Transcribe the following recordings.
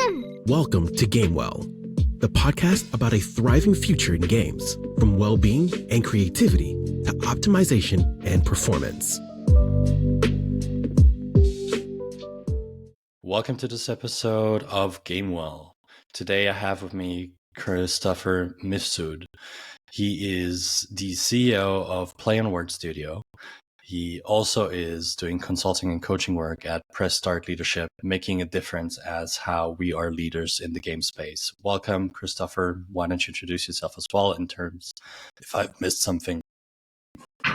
Welcome to GameWell, the podcast about a thriving future in games, from well-being and creativity to optimization and performance. Welcome to this episode of GameWell. Today I have with me Christopher Mifsud. He is the CEO of Play on Word Studio. He also is doing consulting and coaching work at Press Start Leadership, making a difference as how we are leaders in the game space. Welcome, Christopher. Why don't you introduce yourself as well in terms if I've missed something?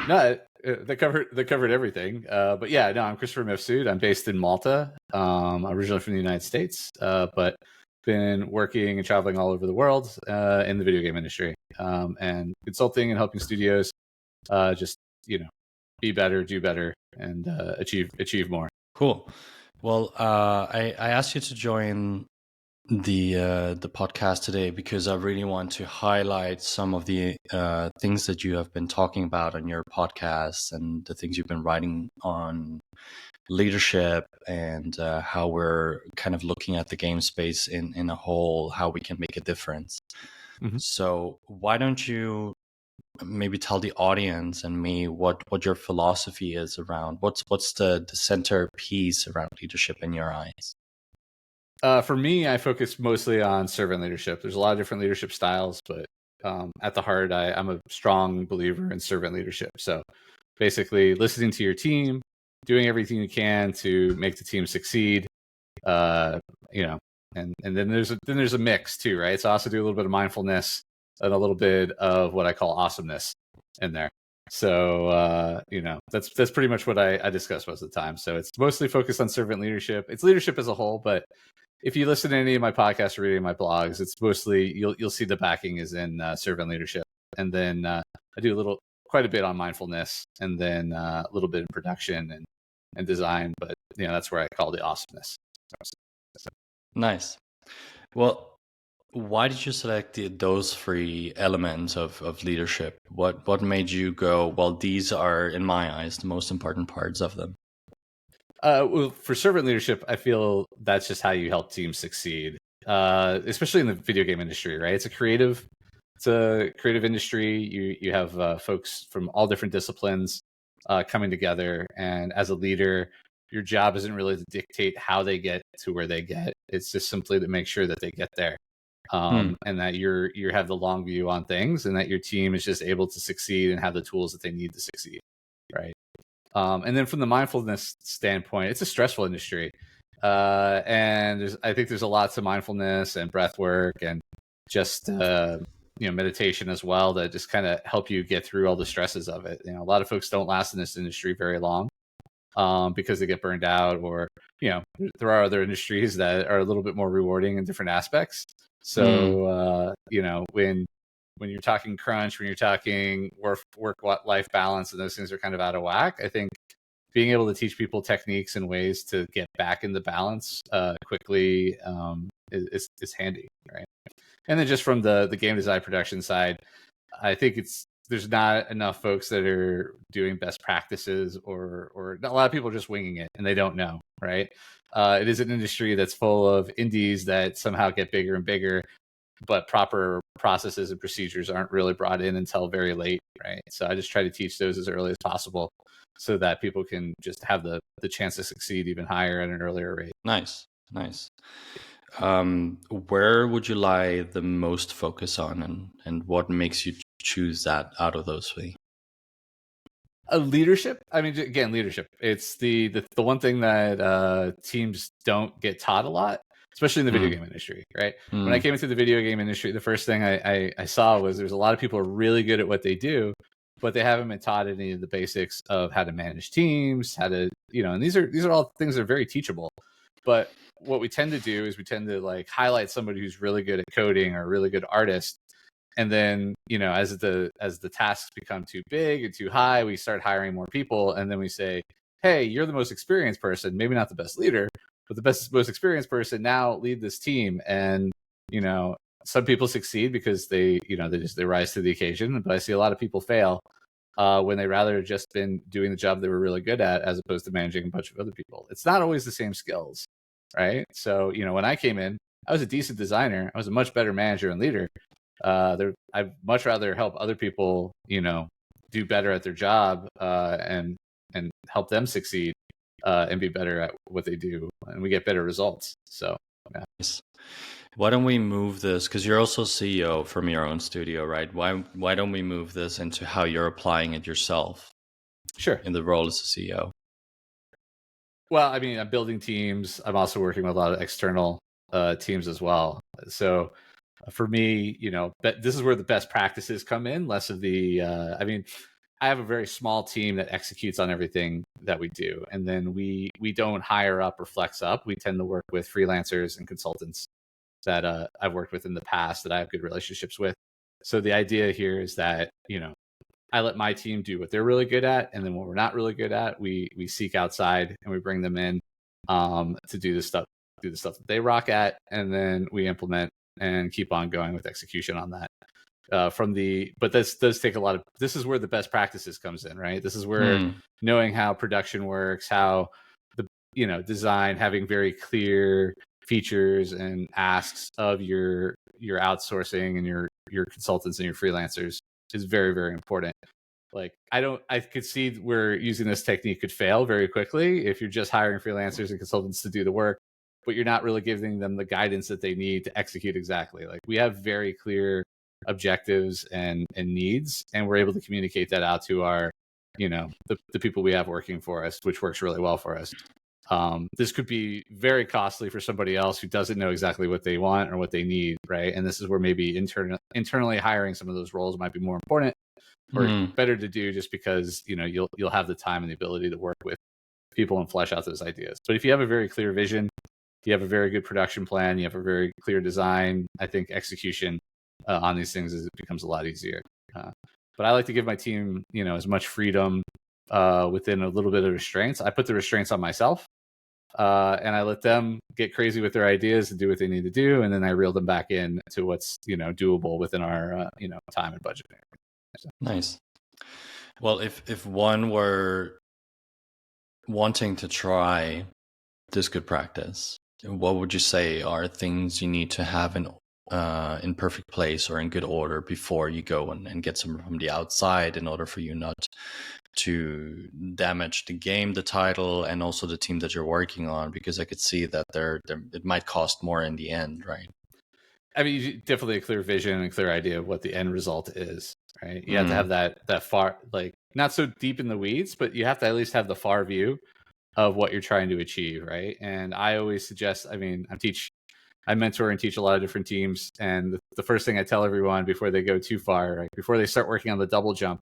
No, they covered everything. But yeah, no, I'm Christopher Mifsud. I'm based in Malta. I'm originally from the United States, but been working and traveling all over the world in the video game industry, and consulting and helping studios just be better, do better, and achieve more. Cool. Well, I asked you to join the podcast today because I really want to highlight some of the things that you have been talking about on your podcast and the things you've been writing on leadership and how we're kind of looking at the game space in a whole, how we can make a difference. Mm-hmm. So why don't you maybe tell the audience and me what your philosophy is around what's the centerpiece around leadership in your eyes? For me, I focus mostly on servant leadership. There's a lot of different leadership styles, but at the heart, I'm a strong believer in servant leadership. So basically listening to your team, doing everything you can to make the team succeed, and then there's a mix too, right? So I also do a little bit of mindfulness and a little bit of what I call awesomeness in there. So, that's pretty much what I discuss most of the time. So it's mostly focused on servant leadership. It's leadership as a whole, but if you listen to any of my podcasts or read any of my blogs, it's mostly, you'll see the backing is in servant leadership. And then I do quite a bit on mindfulness, and then a little bit in production and design, but that's where I call the awesomeness. Nice. Well, why did you select those three elements of leadership? What made you go, well, these are, in my eyes, the most important parts of them? Well, for servant leadership, I feel that's just how you help teams succeed, especially in the video game industry, right? It's a creative industry. You have folks from all different disciplines coming together, and as a leader, your job isn't really to dictate how they get to where they get. It's just simply to make sure that they get there. And that you have the long view on things, and that your team is just able to succeed and have the tools that they need to succeed, right? And then from the mindfulness standpoint, it's a stressful industry, and I think there's a lot to mindfulness and breath work and just meditation as well that just kind of help you get through all the stresses of it. A lot of folks don't last in this industry very long because they get burned out, or there are other industries that are a little bit more rewarding in different aspects. So, when you're talking crunch, when you're talking work-life balance, and those things are kind of out of whack, I think being able to teach people techniques and ways to get back into balance quickly is handy, right? And then just from the game design production side, I think there's not enough folks that are doing best practices, or a lot of people are just winging it and they don't know, right? It is an industry that's full of indies that somehow get bigger and bigger, but proper processes and procedures aren't really brought in until very late, right? So I just try to teach those as early as possible so that people can just have the chance to succeed even higher at an earlier rate. Nice. Where would you lie the most focus on, and what makes you choose that out of those three? Leadership. I mean, again, leadership. It's the one thing that teams don't get taught a lot, especially in the video game industry, right? When I came into the video game industry, the first thing I saw was there's a lot of people who are really good at what they do, but they haven't been taught any of the basics of how to manage teams, how to, and these are all things that are very teachable. But what we tend to do is we tend to highlight somebody who's really good at coding or a really good artist. And then, as the tasks become too big and too high, we start hiring more people. And then we say, hey, you're the most experienced person, maybe not the best leader, but the most experienced person, now lead this team. And, some people succeed because they rise to the occasion. But I see a lot of people fail when they rather have just been doing the job they were really good at, as opposed to managing a bunch of other people. It's not always the same skills, right? So, when I came in, I was a decent designer. I was a much better manager and leader. I'd much rather help other people, do better at their job, and help them succeed, and be better at what they do, and we get better results. So, yeah. Why don't we move this? Because you're also CEO from your own studio, right? Why don't we move this into how you're applying it yourself? Sure. In the role as a CEO. Well, I mean, I'm building teams. I'm also working with a lot of external teams as well. So for me, this is where the best practices come in. Less of the, I have a very small team that executes on everything that we do, and then we don't hire up or flex up. We tend to work with freelancers and consultants that I've worked with in the past that I have good relationships with. So the idea here is that I let my team do what they're really good at, and then what we're not really good at, we seek outside and we bring them in to do the stuff that they rock at, and then we implement and keep on going with execution on that. But this does take a lot of. This is where the best practices comes in, right? This is where knowing how production works, how the design, having very clear features and asks of your outsourcing and your consultants and your freelancers is very, very important. Like, I could see where using this technique could fail very quickly if you're just hiring freelancers and consultants to do the work, but you're not really giving them the guidance that they need to execute exactly. Like, we have very clear objectives and needs, and we're able to communicate that out to our, the people we have working for us, which works really well for us. This could be very costly for somebody else who doesn't know exactly what they want or what they need, right? And this is where maybe internally hiring some of those roles might be more important or better to do, just because you'll have the time and the ability to work with people and flesh out those ideas. But if you have a very clear vision, you have a very good production plan, you have a very clear design, I think execution on these things becomes a lot easier. But I like to give my team as much freedom within a little bit of restraints. I put the restraints on myself, and I let them get crazy with their ideas and do what they need to do, and then I reel them back in to what's doable within our time and budget. So. Nice. Well, if one were wanting to try this good practice, what would you say are things you need to have in perfect place or in good order before you go and get some from the outside, in order for you not to damage the game, the title, and also the team that you're working on? Because I could see that it might cost more in the end, right? I mean, definitely a clear vision and a clear idea of what the end result is, right? You have to have that far, like, not so deep in the weeds, but you have to at least have the far view of what you're trying to achieve, right? And I always suggest, I mentor and teach a lot of different teams, and the first thing I tell everyone before they go too far, right, before they start working on the double jump,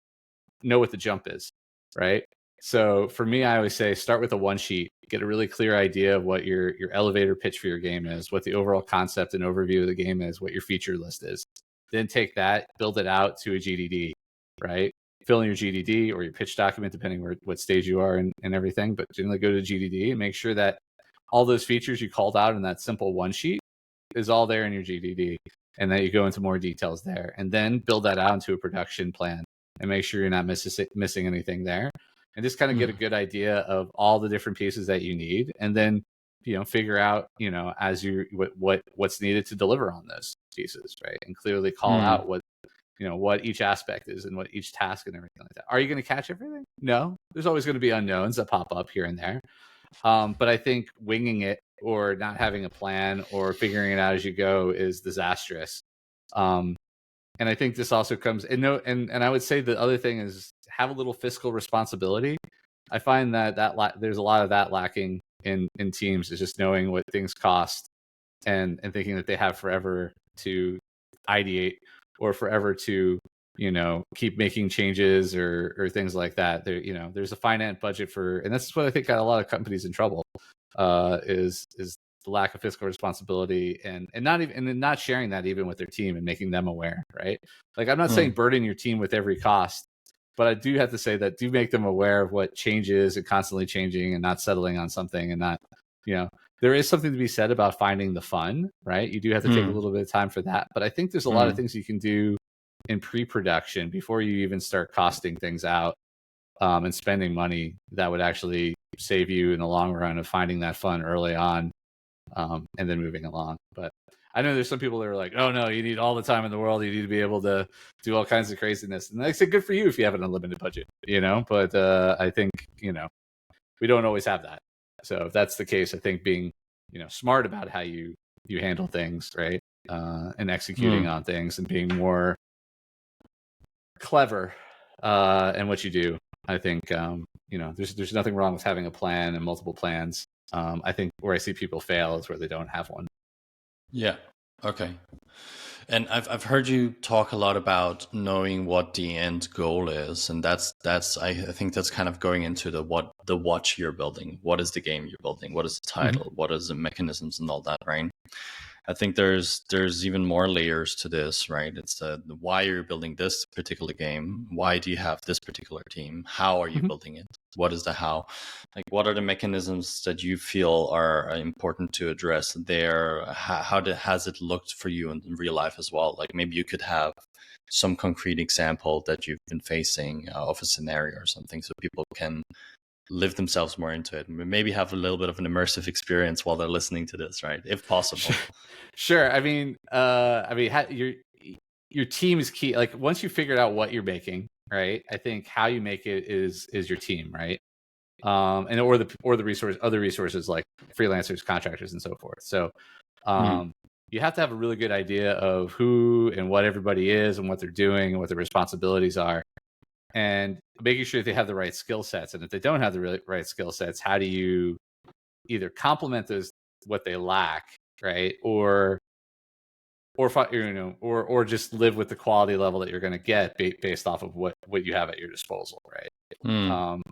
know what the jump is, right? So for me, I always say start with a one sheet, get a really clear idea of what your elevator pitch for your game is, what the overall concept and overview of the game is, what your feature list is. Then take that, build it out to a GDD, right? Fill in your GDD or your pitch document, depending what stage you are and everything, but generally go to GDD and make sure that all those features you called out in that simple one sheet is all there in your GDD, and that you go into more details there, and then build that out into a production plan and make sure you're not missing anything there, and just kind of get a good idea of all the different pieces that you need, and then figure out as you what's needed to deliver on those pieces, right? And clearly call out what each aspect is and what each task and everything like that. Are you going to catch everything? No, there's always going to be unknowns that pop up here and there. But I think winging it or not having a plan or figuring it out as you go is disastrous. And I think this also comes and I would say the other thing is have a little fiscal responsibility. I find that there's a lot of that lacking in teams, is just knowing what things cost and thinking that they have forever to ideate or forever to keep making changes or things like that. There's a finite budget and that's what I think got a lot of companies in trouble, is the lack of fiscal responsibility and not sharing that even with their team and making them aware, right? Like, I'm not saying burden your team with every cost, but I do have to say that do make them aware of what changes and constantly changing and not settling on something, and not there is something to be said about finding the fun, right? You do have to take a little bit of time for that, but I think there's a lot of things you can do in pre-production before you even start costing things out and spending money that would actually save you in the long run of finding that fun early on, and then moving along. But I know there's some people that are like, oh no, you need all the time in the world. You need to be able to do all kinds of craziness. And I say, good for you if you have an unlimited budget, but I think, we don't always have that. So if that's the case, I think being, smart about how you handle things, right? And executing on things and being more clever in what you do. I think, there's nothing wrong with having a plan and multiple plans. I think where I see people fail is where they don't have one. Yeah. Okay. And I've heard you talk a lot about knowing what the end goal is, and that's I think that's kind of going into the what you're building. What is the game you're building? What is the title? What is the mechanisms and all that, right? I think there's even more layers to this, right? It's the why you're building this particular game. Why do you have this particular team? How are you building it? What is the how? Like, what are the mechanisms that you feel are important to address there? How has it looked for you in real life as well? Like, maybe you could have some concrete example that you've been facing of a scenario or something, so people can live themselves more into it, maybe have a little bit of an immersive experience while they're listening to this, right? If possible. Sure. Your team is key. Like, once you figured out what you're making, right? I think how you make it is your team, right? And or the other resources like freelancers, contractors, and so forth. So you have to have a really good idea of who and what everybody is and what they're doing and what their responsibilities are, and making sure they have the right skill sets. And if they don't have the right skill sets, how do you either complement those, what they lack, right? Or just live with the quality level that you're going to get based off of what you have at your disposal, right?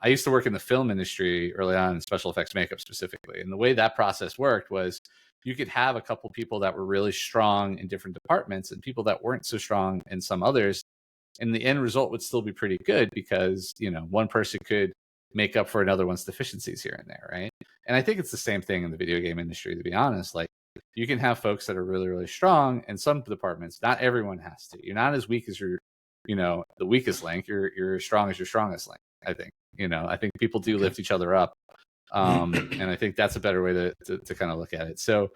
I used to work in the film industry early on, in special effects makeup specifically. And the way that process worked was you could have a couple people that were really strong in different departments and people that weren't so strong in some others. And the end result would still be pretty good because, one person could make up for another one's deficiencies here and there, right? And I think it's the same thing in the video game industry, to be honest. Like, you can have folks that are really, really strong in some departments. Not everyone has to. You're not as weak as the weakest link. You're as strong as your strongest link, I think. I think people do lift each other up. And I think that's a better way to kind of look at it. So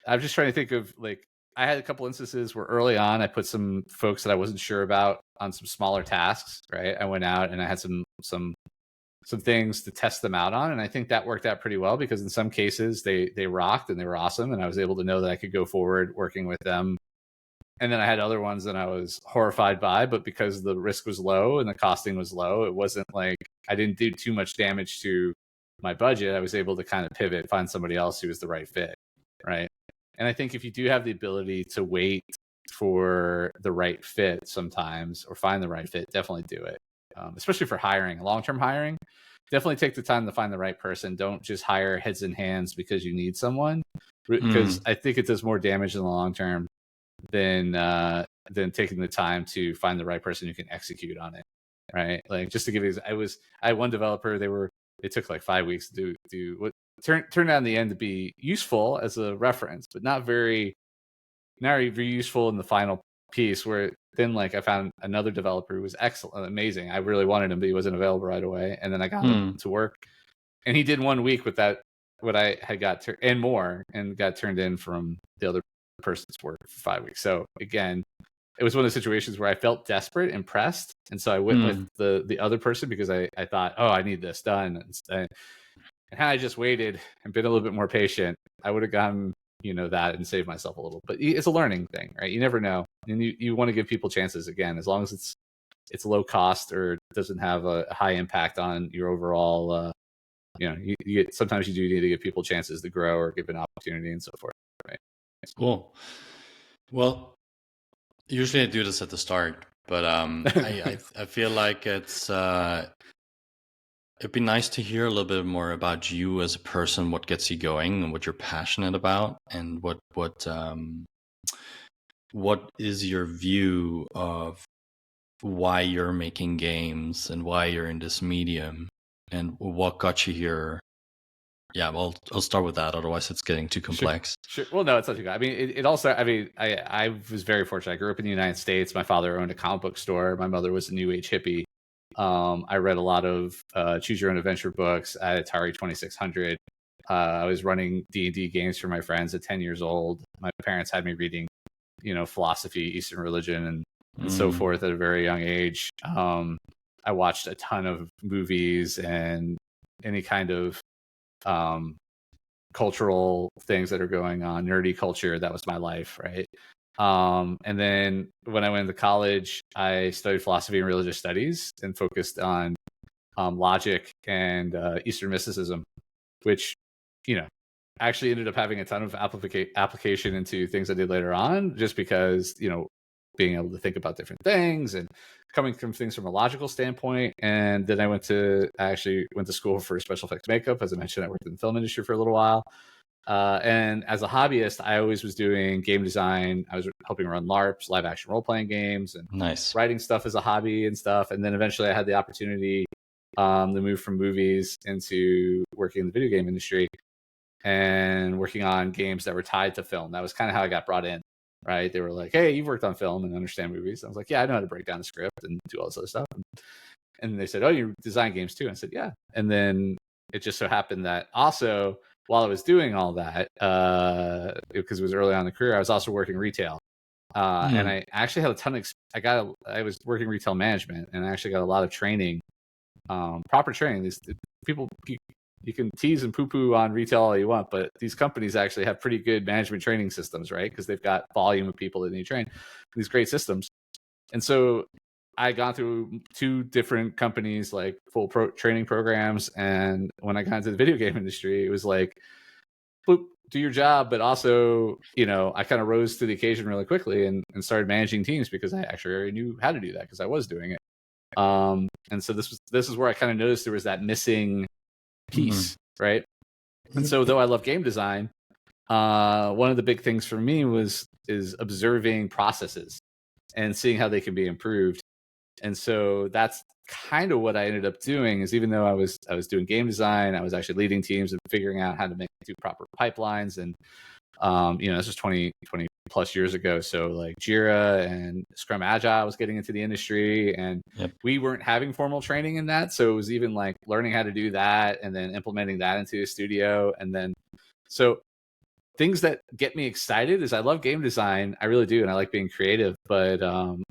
I'm just trying to think of, like, I had a couple instances where early on I put some folks that I wasn't sure about on some smaller tasks, right? I went out and I had some things to test them out on. And I think that worked out pretty well because in some cases they rocked and they were awesome. And I was able to know that I could go forward working with them. And then I had other ones that I was horrified by, but because the risk was low and the costing was low, it wasn't like I didn't do too much damage to my budget. I was able to kind of pivot, find somebody else who was the right fit, right? And I think if you do have the ability to wait for the right fit sometimes, or find the right fit, definitely do it. Especially for hiring, long-term hiring, definitely take the time to find the right person. Don't just hire heads and hands because you need someone, because I think it does more damage in the long term than taking the time to find the right person who can execute on it, right? Like, just to give you, I had one developer, they took like 5 weeks to do what turned out in the end to be useful as a reference, but not very useful in the final piece, where then, like, I found another developer who was excellent, amazing. I really wanted him, but he wasn't available right away. And then I got him to work, and he did 1 week with that, what I had got and more, and got turned in from the other person's work for 5 weeks. So again, it was one of the situations where I felt desperate and pressed. And so I went with the other person because I thought, oh, I need this done. And had I just waited and been a little bit more patient, I would have gotten, that and saved myself a little. But it's a learning thing, right? You never know. And you want to give people chances, again, as long as it's low cost or doesn't have a high impact on your overall, sometimes you do need to give people chances to grow or give an opportunity and so forth, right? Cool. Well, usually I do this at the start, but I feel like it'd be nice to hear a little bit more about you as a person, what gets you going, and what you're passionate about, and what is your view of why you're making games and why you're in this medium, and what got you here. Yeah, well, I'll start with that. Otherwise, it's getting too complex. Sure. Well, no, it's not too good. I mean, it also, I was very fortunate. I grew up in the United States. My father owned a comic book store. My mother was a new age hippie. I read a lot of Choose Your Own Adventure books at Atari 2600. I was running D&D games for my friends at 10 years old. My parents had me reading, philosophy, Eastern religion, and so forth at a very young age. I watched a ton of movies and any kind of cultural things that are going on, nerdy culture. That was my life, right? And then when I went to college, I studied philosophy and religious studies and focused on logic and Eastern mysticism, which, actually ended up having a ton of application into things I did later on, just because, being able to think about different things and coming from things from a logical standpoint. And then I actually went to school for special effects makeup. As I mentioned, I worked in the film industry for a little while. And as a hobbyist, I always was doing game design. I was helping run LARPs, live action role playing games, and writing stuff as a hobby and stuff. And then eventually I had the opportunity to move from movies into working in the video game industry and working on games that were tied to film. That was kind of how I got brought in, right? They were like, hey, you've worked on film and understand movies. I was like, yeah, I know how to break down the script and do all this other stuff. And they said, oh, you design games too? And I said, yeah. And then it just so happened that also, while I was doing all that, because it was early on in the career, I was also working retail. And I actually had a ton of, I was working retail management, and I actually got a lot of training, proper training. These people, you can tease and poo-poo on retail all you want, but these companies actually have pretty good management training systems, right? Because they've got volume of people that need to train, these great systems. And so I gone through 2 different companies, like full training programs. And when I got into the video game industry, it was like, boop, do your job. But also, I kind of rose to the occasion really quickly and started managing teams because I actually already knew how to do that because I was doing it. And so this is where I kind of noticed there was that missing piece, right? And so though I love game design, one of the big things for me is observing processes and seeing how they can be improved. And so that's kind of what I ended up doing, is even though I was doing game design, I was actually leading teams and figuring out how to do proper pipelines. And this was 20 plus years ago. So like Jira and Scrum Agile was getting into the industry, and we weren't having formal training in that. So it was even like learning how to do that and then implementing that into a studio. And then, so things that get me excited is I love game design. I really do. And I like being creative. But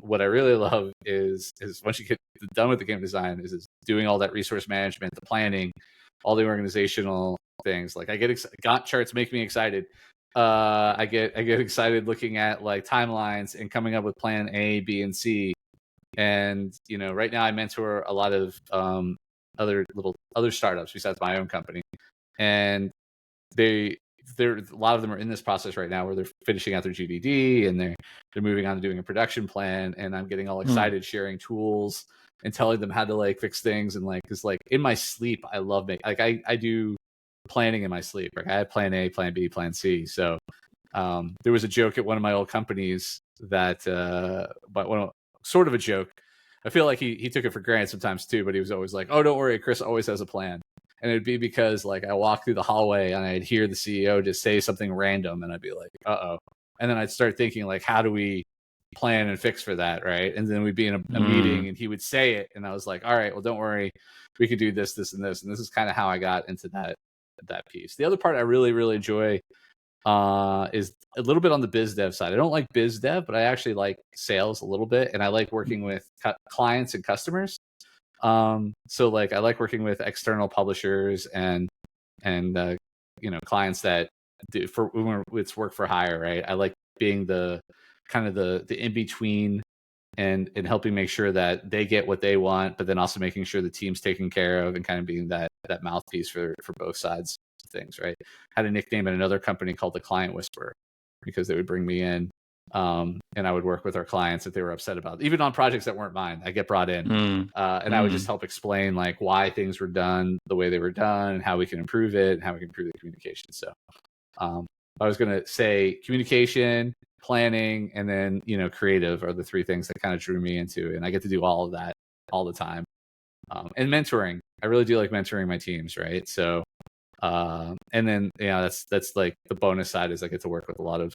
what I really love is once you get done with the game design is doing all that resource management, the planning, all the organizational things. Like I get Gantt charts make me excited. I get excited looking at like timelines and coming up with plan A, B, and C. And right now I mentor a lot of other startups besides my own company, and a lot of them are in this process right now where they're finishing out their GDD and they're moving on to doing a production plan. And I'm getting all excited sharing tools and telling them how to like fix things. And like, cause like in my sleep, I love I do planning in my sleep. Like I had plan A, plan B, plan C. So there was a joke at one of my old companies that, sort of a joke. I feel like he took it for granted sometimes too, but he was always like, oh, don't worry, Chris always has a plan. And it'd be because like I walk through the hallway and I'd hear the CEO just say something random and I'd be like, uh-oh. And then I'd start thinking like, how do we plan and fix for that, right? And then we'd be in a meeting and he would say it. And I was like, all right, well, don't worry. We could do this, this, and this. And this is kind of how I got into that piece. The other part I really, really enjoy is a little bit on the biz dev side. I don't like biz dev, but I actually like sales a little bit. And I like working with clients and customers. So like I like working with external publishers and clients that do when it's work for hire, right? I like being the kind of the in between and helping make sure that they get what they want, but then also making sure the team's taken care of and kind of being that mouthpiece for both sides of things, right? I had a nickname at another company called the Client Whisperer because they would bring me in and I would work with our clients that they were upset about, even on projects that weren't mine. I get brought in and I would just help explain like why things were done the way they were done and how we can improve it and how we can improve the communication. So I was going to say communication, planning, and then, creative are the 3 things that kind of drew me into it. And I get to do all of that all the time. And mentoring, I really do like mentoring my teams. Right. So, and then, that's like the bonus side is I get to work with a lot of,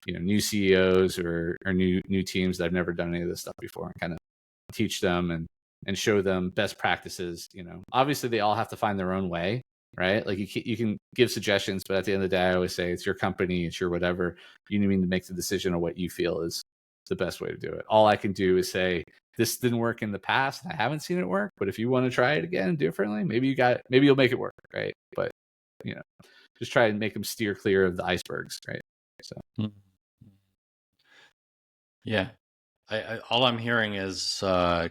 new CEOs or new teams that I've never done any of this stuff before and kind of teach them and show them best practices. Obviously they all have to find their own way, right? Like you can give suggestions, but at the end of the day, I always say it's your company, it's your whatever. You need to make the decision on what you feel is the best way to do it. All I can do is say this didn't work in the past. I haven't seen it work, but if you want to try it again differently, maybe you'll make it work, right? But just try and make them steer clear of the icebergs, right? So yeah. All I'm hearing is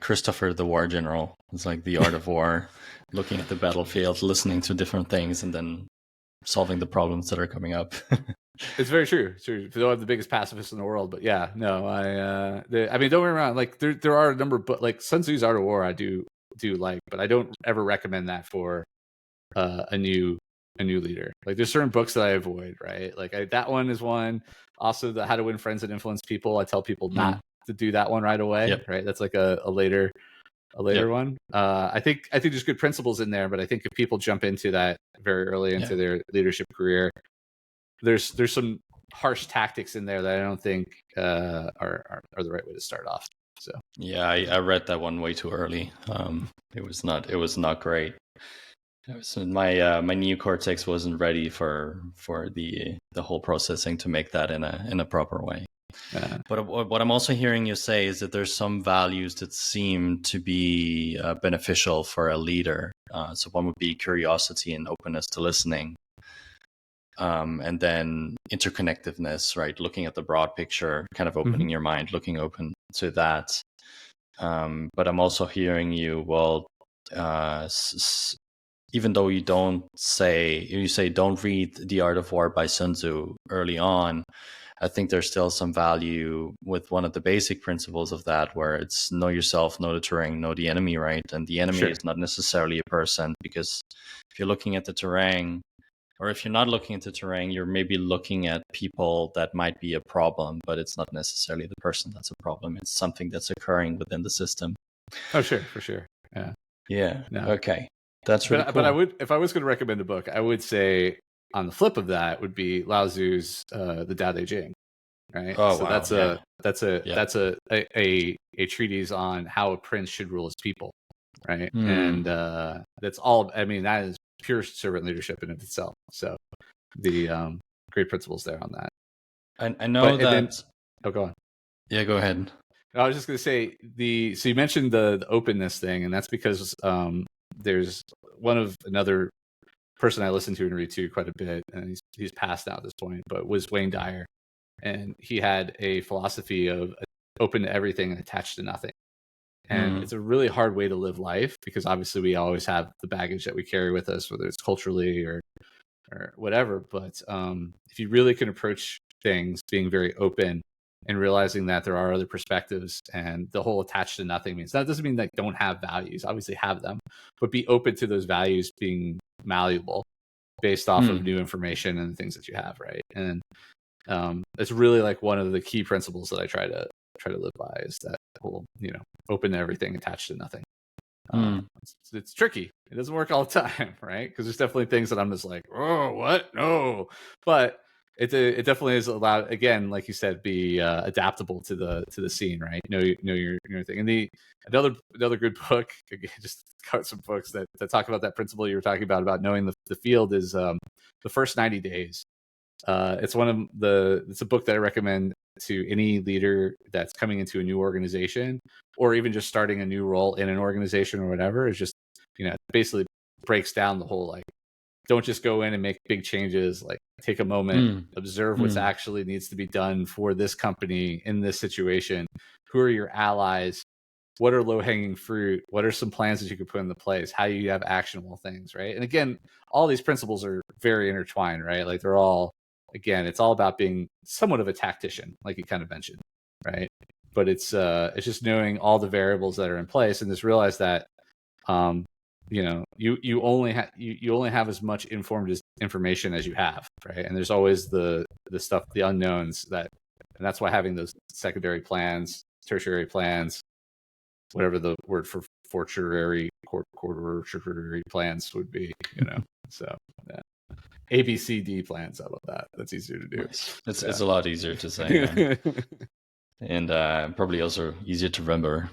Christopher the War General. It's like the art of war, looking at the battlefield, listening to different things, and then solving the problems that are coming up. It's very true. It's true. They don't have the biggest pacifists in the world, but yeah, no, I mean, don't get me wrong. Like there are a number, but like Sun Tzu's Art of War, I do like, but I don't ever recommend that for a new leader. Like there's certain books that I avoid, right? Like that one is one. Also, the How to Win Friends and Influence People. I tell people not to do that one right away. Yep. Right? That's like a later one. I think there's good principles in there, but I think if people jump into that very early into their leadership career, there's some harsh tactics in there that I don't think are the right way to start off. So yeah, I read that one way too early. It was not great. My neocortex wasn't ready for the whole processing to make that in a proper way. But what I'm also hearing you say is that there's some values that seem to be beneficial for a leader. So one would be curiosity and openness to listening. And then interconnectedness, right? Looking at the broad picture, kind of opening your mind, looking open to that. But I'm also hearing you, even though you say don't read The Art of War by Sun Tzu early on, I think there's still some value with one of the basic principles of that, where it's know yourself, know the terrain, know the enemy, right? And the enemy is not necessarily a person, because if you're looking at the terrain, or if you're not looking at the terrain, you're maybe looking at people that might be a problem, but it's not necessarily the person that's a problem. It's something that's occurring within the system. Oh, sure, for sure. Yeah. Yeah. No. Okay. That's really cool. But I would, if I was going to recommend a book, I would say on the flip of that would be Lao Tzu's The Tao Te Ching, right? Oh, so wow. that's a treatise on how a prince should rule his people, right? And that's all. I mean, that is pure servant leadership in of itself. So the great principles there on that. I know go on. Yeah, go ahead. I was just going to say so you mentioned the openness thing, and that's because there's another person I listen to and read to quite a bit, and he's passed now at this point, but was Wayne Dyer, and he had a philosophy of open to everything and attached to nothing. And it's a really hard way to live life, because obviously we always have the baggage that we carry with us, whether it's culturally or whatever. But if you really can approach things being very open and realizing that there are other perspectives, and the whole attached to nothing means that doesn't mean that don't have values, obviously have them, but be open to those values being malleable based off of new information and the things that you have, right? And it's really like one of the key principles that I try to live by, is that whole, open to everything, attached to nothing. It's tricky. It doesn't work all the time, right? Because there's definitely things that I'm just like, oh, what? No. But it definitely is allowed, again, like you said, be adaptable to the scene, right? Know your thing. And another good book, again, just cut some books that talk about that principle you were talking about knowing the field, is The First 90 Days. It's a book that I recommend to any leader that's coming into a new organization, or even just starting a new role in an organization or whatever. It's just, basically breaks down the whole, like, don't just go in and make big changes. Like, take a moment, observe what's actually needs to be done for this company in this situation. Who are your allies? What are low-hanging fruit? What are some plans that you could put into place? How do you have actionable things, right? And again, all these principles are very intertwined, right? Like, they're all, again, it's all about being somewhat of a tactician, like you kind of mentioned, right? But it's just knowing all the variables that are in place, and just realize that you only have as much informed information as you have, right? And there's always the stuff, the unknowns, and that's why having those secondary plans, tertiary plans, whatever the word for tertiary, quarter plans would be, so yeah. ABCD plans. How about that? That's easier to do. It's a lot easier to say, and probably also easier to remember.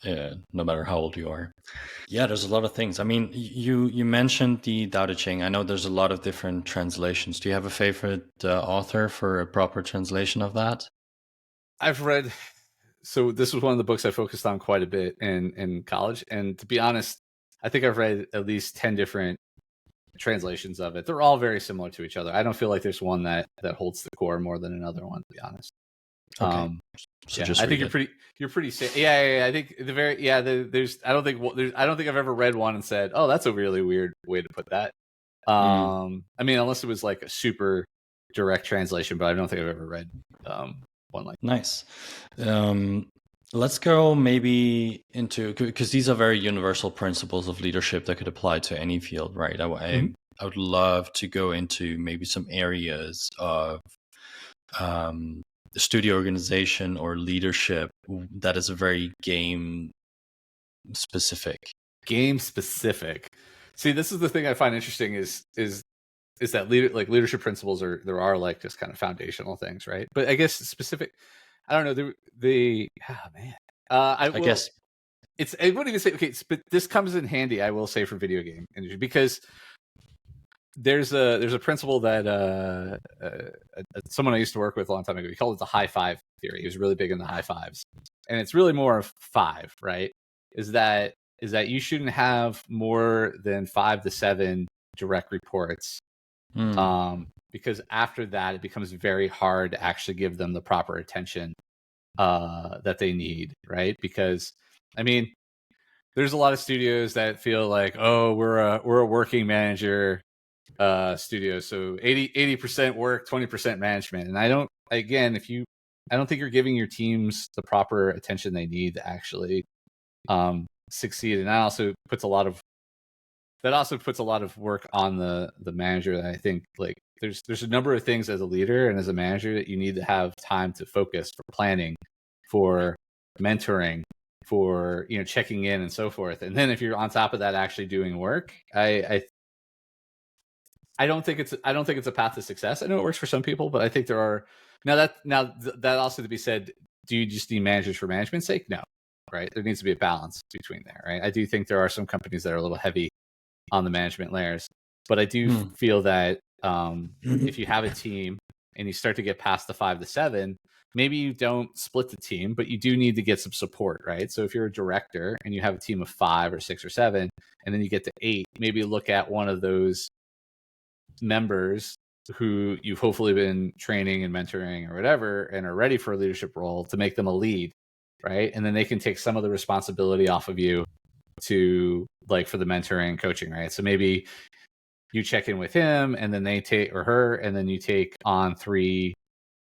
no matter how old you are. Yeah, there's a lot of things. I mean, you mentioned the Tao Te Ching. I know there's a lot of different translations. Do you have a favorite author for a proper translation of that? I've read, so this was one of the books I focused on quite a bit in college. And to be honest, I think I've read at least 10 different translations of it. They're all very similar to each other. I don't feel like there's one that holds the core more than another one, to be honest. Okay. So yeah, just I think read you're pretty safe. Yeah. I think I don't think I've ever read one and said, oh, that's a really weird way to put that. I mean, unless it was like a super direct translation, but I don't think I've ever read one like that. Nice. Let's go maybe into, because these are very universal principles of leadership that could apply to any field, right? I would love to go into maybe some areas of studio organization or leadership that is a very game specific. Game specific. See, this is the thing I find interesting is that leadership principles there are like just kind of foundational things, right? But I guess specific, I don't know. I guess I wouldn't even say okay, but this comes in handy. I will say for video game industry because there's a principle that someone I used to work with a long time ago. He called it the high five theory. He was really big in the high fives, and it's really more of 5, right? Is that you shouldn't have more than 5 to 7 direct reports. Because after that, it becomes very hard to actually give them the proper attention that they need, right? Because, I mean, there's a lot of studios that feel like, oh, we're a working manager studio, so 80% work, 20% management. And I don't think you're giving your teams the proper attention they need to actually succeed. And that also puts a lot of work on the manager. That I think like there's a number of things as a leader and as a manager that you need to have time to focus for planning, for mentoring, for checking in and so forth. And then if you're on top of that actually doing work, I don't think it's a path to success. I know it works for some people, but I think there are that also to be said. Do you just need managers for management's sake? No, right? There needs to be a balance between there, right? I do think there are some companies that are a little heavy on the management layers, but I do feel that if you have a team and you start to get past the 5 to 7, maybe you don't split the team, but you do need to get some support, right? So if you're a director and you have a team of 5 or 6 or 7, and then you get to 8, maybe look at one of those members who you've hopefully been training and mentoring or whatever and are ready for a leadership role to make them a lead, right? And then they can take some of the responsibility off of you to like for the mentoring and coaching, right? So maybe you check in with him and then they take or her, and then you take on 3.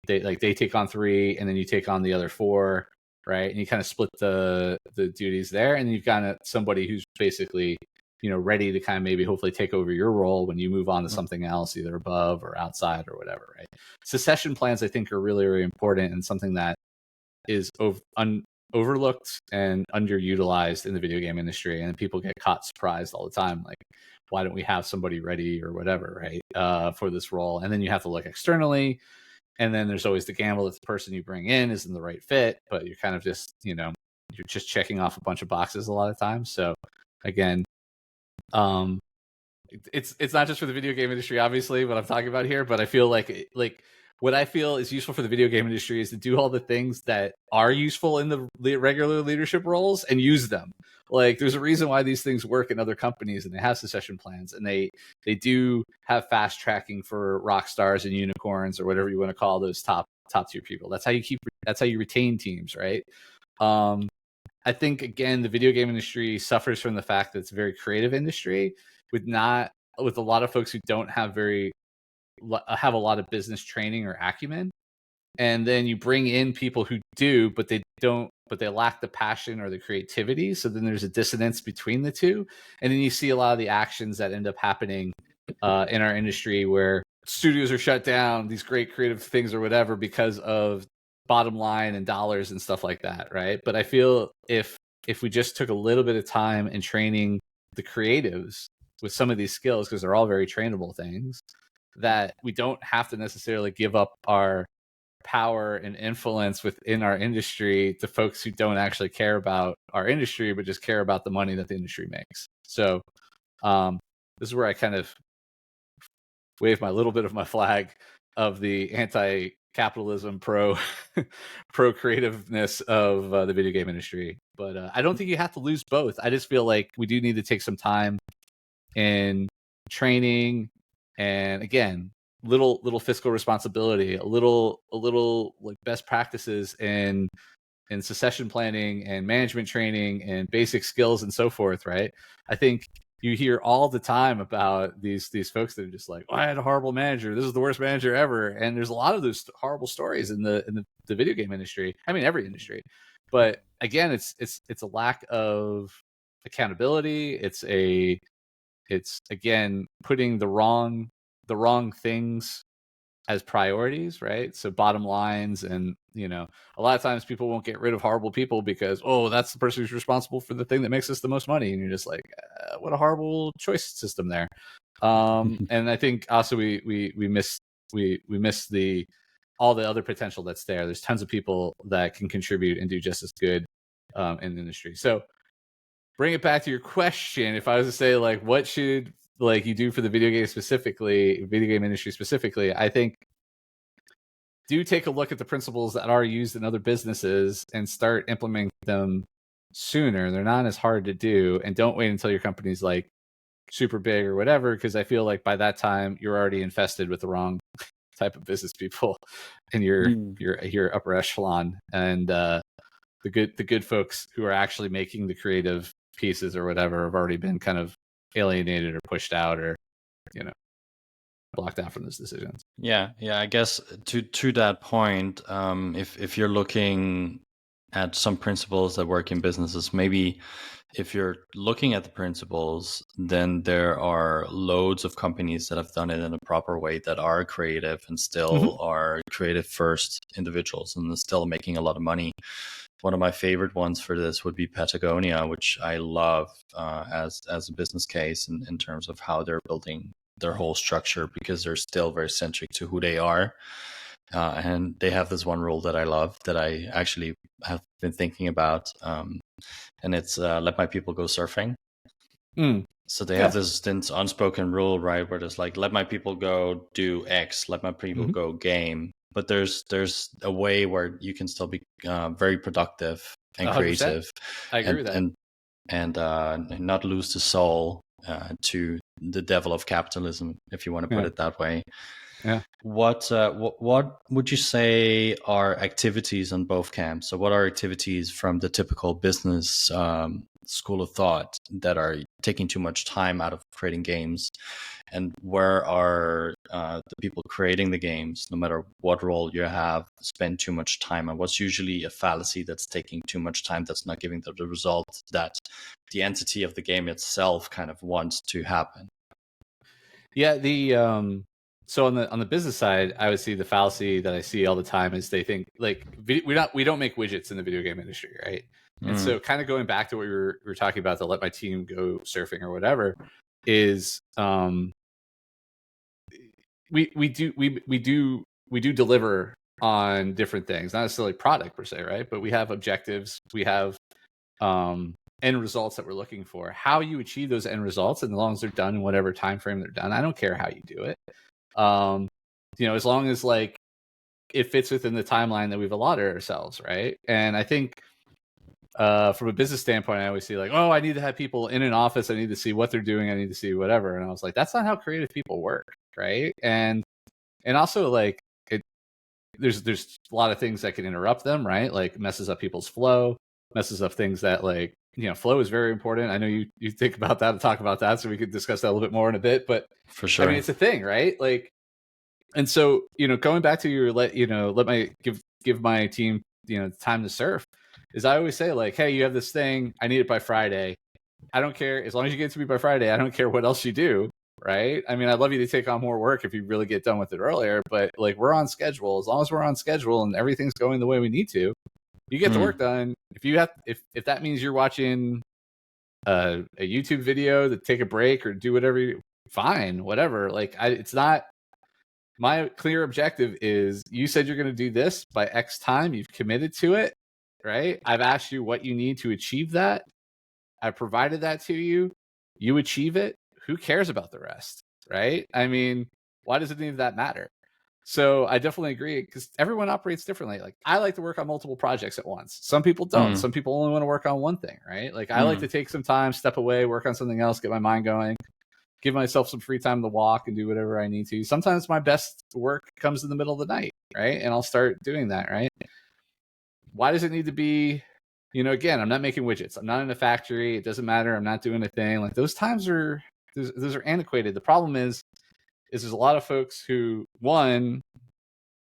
They take on 3, and then you take on the other 4, right? And you kind of split the duties there, and you've got somebody who's basically ready to kind of maybe hopefully take over your role when you move on to something else, either above or outside or whatever, right? Succession plans I think are really, really important and something that is overlooked and underutilized in the video game industry, and people get caught surprised all the time, like, why don't we have somebody ready or whatever, right, for this role? And then you have to look externally, and then there's always the gamble that the person you bring in isn't the right fit, but you're kind of just you're just checking off a bunch of boxes a lot of times. So again, it's not just for the video game industry, obviously, what I'm talking about here, but I feel like what I feel is useful for the video game industry is to do all the things that are useful in the regular leadership roles and use them. Like, there's a reason why these things work in other companies, and they have succession plans, and they do have fast tracking for rock stars and unicorns or whatever you want to call those top tier people. That's how you retain teams, right? I think again, the video game industry suffers from the fact that it's a very creative industry with a lot of folks who don't have have a lot of business training or acumen. And then you bring in people who do, but they lack the passion or the creativity. So then there's a dissonance between the two. And then you see a lot of the actions that end up happening in our industry where studios are shut down, these great creative things or whatever, because of bottom line and dollars and stuff like that, right? But I feel if we just took a little bit of time in training the creatives with some of these skills, because they're all very trainable things, that we don't have to necessarily give up our power and influence within our industry to folks who don't actually care about our industry, but just care about the money that the industry makes. So this is where I kind of wave my little bit of my flag of the anti-capitalism, pro creativeness of the video game industry. But I don't think you have to lose both. I just feel like we do need to take some time in training, and again, little fiscal responsibility, a little like best practices in succession planning and management training and basic skills and so forth, right? I think you hear all the time about these folks that are just like, oh, I had a horrible manager. This is the worst manager ever. And there's a lot of those horrible stories in the video game industry. I mean, every industry. But again, it's a lack of accountability. It's again putting the wrong things as priorities, right? So bottom lines, and a lot of times people won't get rid of horrible people because, oh, that's the person who's responsible for the thing that makes us the most money, and you're just like, what a horrible choice system there. And I think also we miss the all the other potential that's there. There's tons of people that can contribute and do just as good in the industry. So bring it back to your question. If I was to say, like, what should you do for the video game industry specifically, I think do take a look at the principles that are used in other businesses and start implementing them sooner. They're not as hard to do, and don't wait until your company's like super big or whatever, because I feel like by that time you're already infested with the wrong type of business people in your upper echelon, and the good folks who are actually making the creative pieces or whatever have already been kind of alienated or pushed out, or blocked out from those decisions. Yeah. I guess to that point, if you're looking at some principles that work in businesses, maybe if you're looking at the principles, then there are loads of companies that have done it in a proper way that are creative and still are creative first individuals and still making a lot of money. One of my favorite ones for this would be Patagonia, which I love as a business case in terms of how they're building their whole structure, because they're still very centric to who they are. And they have this one rule that I love that I actually have been thinking about. And it's let my people go surfing. So they have this unspoken rule, right, where there's like, let my people go do X, let my people go game. But there's a way where you can still be very productive and 100%. Creative. I agree with that. And not lose the soul to the devil of capitalism, if you want to put it that way. Yeah. What would you say are activities on both camps? So what are activities from the typical business school of thought that are taking too much time out of creating games? And where are the people creating the games, no matter what role you have, spend too much time? And what's usually a fallacy that's taking too much time, that's not giving the result that the entity of the game itself kind of wants to happen? Yeah, so on the business side, I would see the fallacy that I see all the time is they think like we don't make widgets in the video game industry, right? And so kind of going back to what we were talking about, to let my team go surfing or whatever, is we do deliver on different things, not necessarily product per se, right? But we have objectives, we have end results that we're looking for. How you achieve those end results, and as long as they're done in whatever time frame they're done, I don't care how you do it. As long as like it fits within the timeline that we've allotted ourselves, right? And I think from a business standpoint, I always see like, oh, I need to have people in an office, I need to see what they're doing, I need to see whatever. And I was like, that's not how creative people work, right? And also like there's a lot of things that can interrupt them, right? Like messes up people's flow, messes up things that like, flow is very important. I know you think about that and talk about that, so we could discuss that a little bit more in a bit, but for sure, I mean, it's a thing, right? Like, and so, going back to your let my give my team, time to surf, is I always say like, hey, you have this thing, I need it by Friday. I don't care, as long as you get it to me by Friday, I don't care what else you do, right? I mean, I'd love you to take on more work if you really get done with it earlier, but like, we're on schedule. As long as we're on schedule and everything's going the way we need to, you get the work done. If that means you're watching a YouTube video to take a break or do whatever, fine, whatever. Like, it's not my clear objective is you said you're going to do this by X time. You've committed to it, right? I've asked you what you need to achieve that. I provided that to you. You achieve it. Who cares about the rest, right? I mean, why does any of that matter? So I definitely agree, because everyone operates differently. Like, I like to work on multiple projects at once. Some people don't. Some people only want to work on one thing, right? Like, I like to take some time, step away, work on something else, get my mind going, give myself some free time to walk and do whatever I need to. Sometimes my best work comes in the middle of the night, right? And I'll start doing that, right? Why does it need to be, again, I'm not making widgets. I'm not in a factory. It doesn't matter. I'm not doing a thing. Like, those times are, those are antiquated. The problem is there's a lot of folks who, one,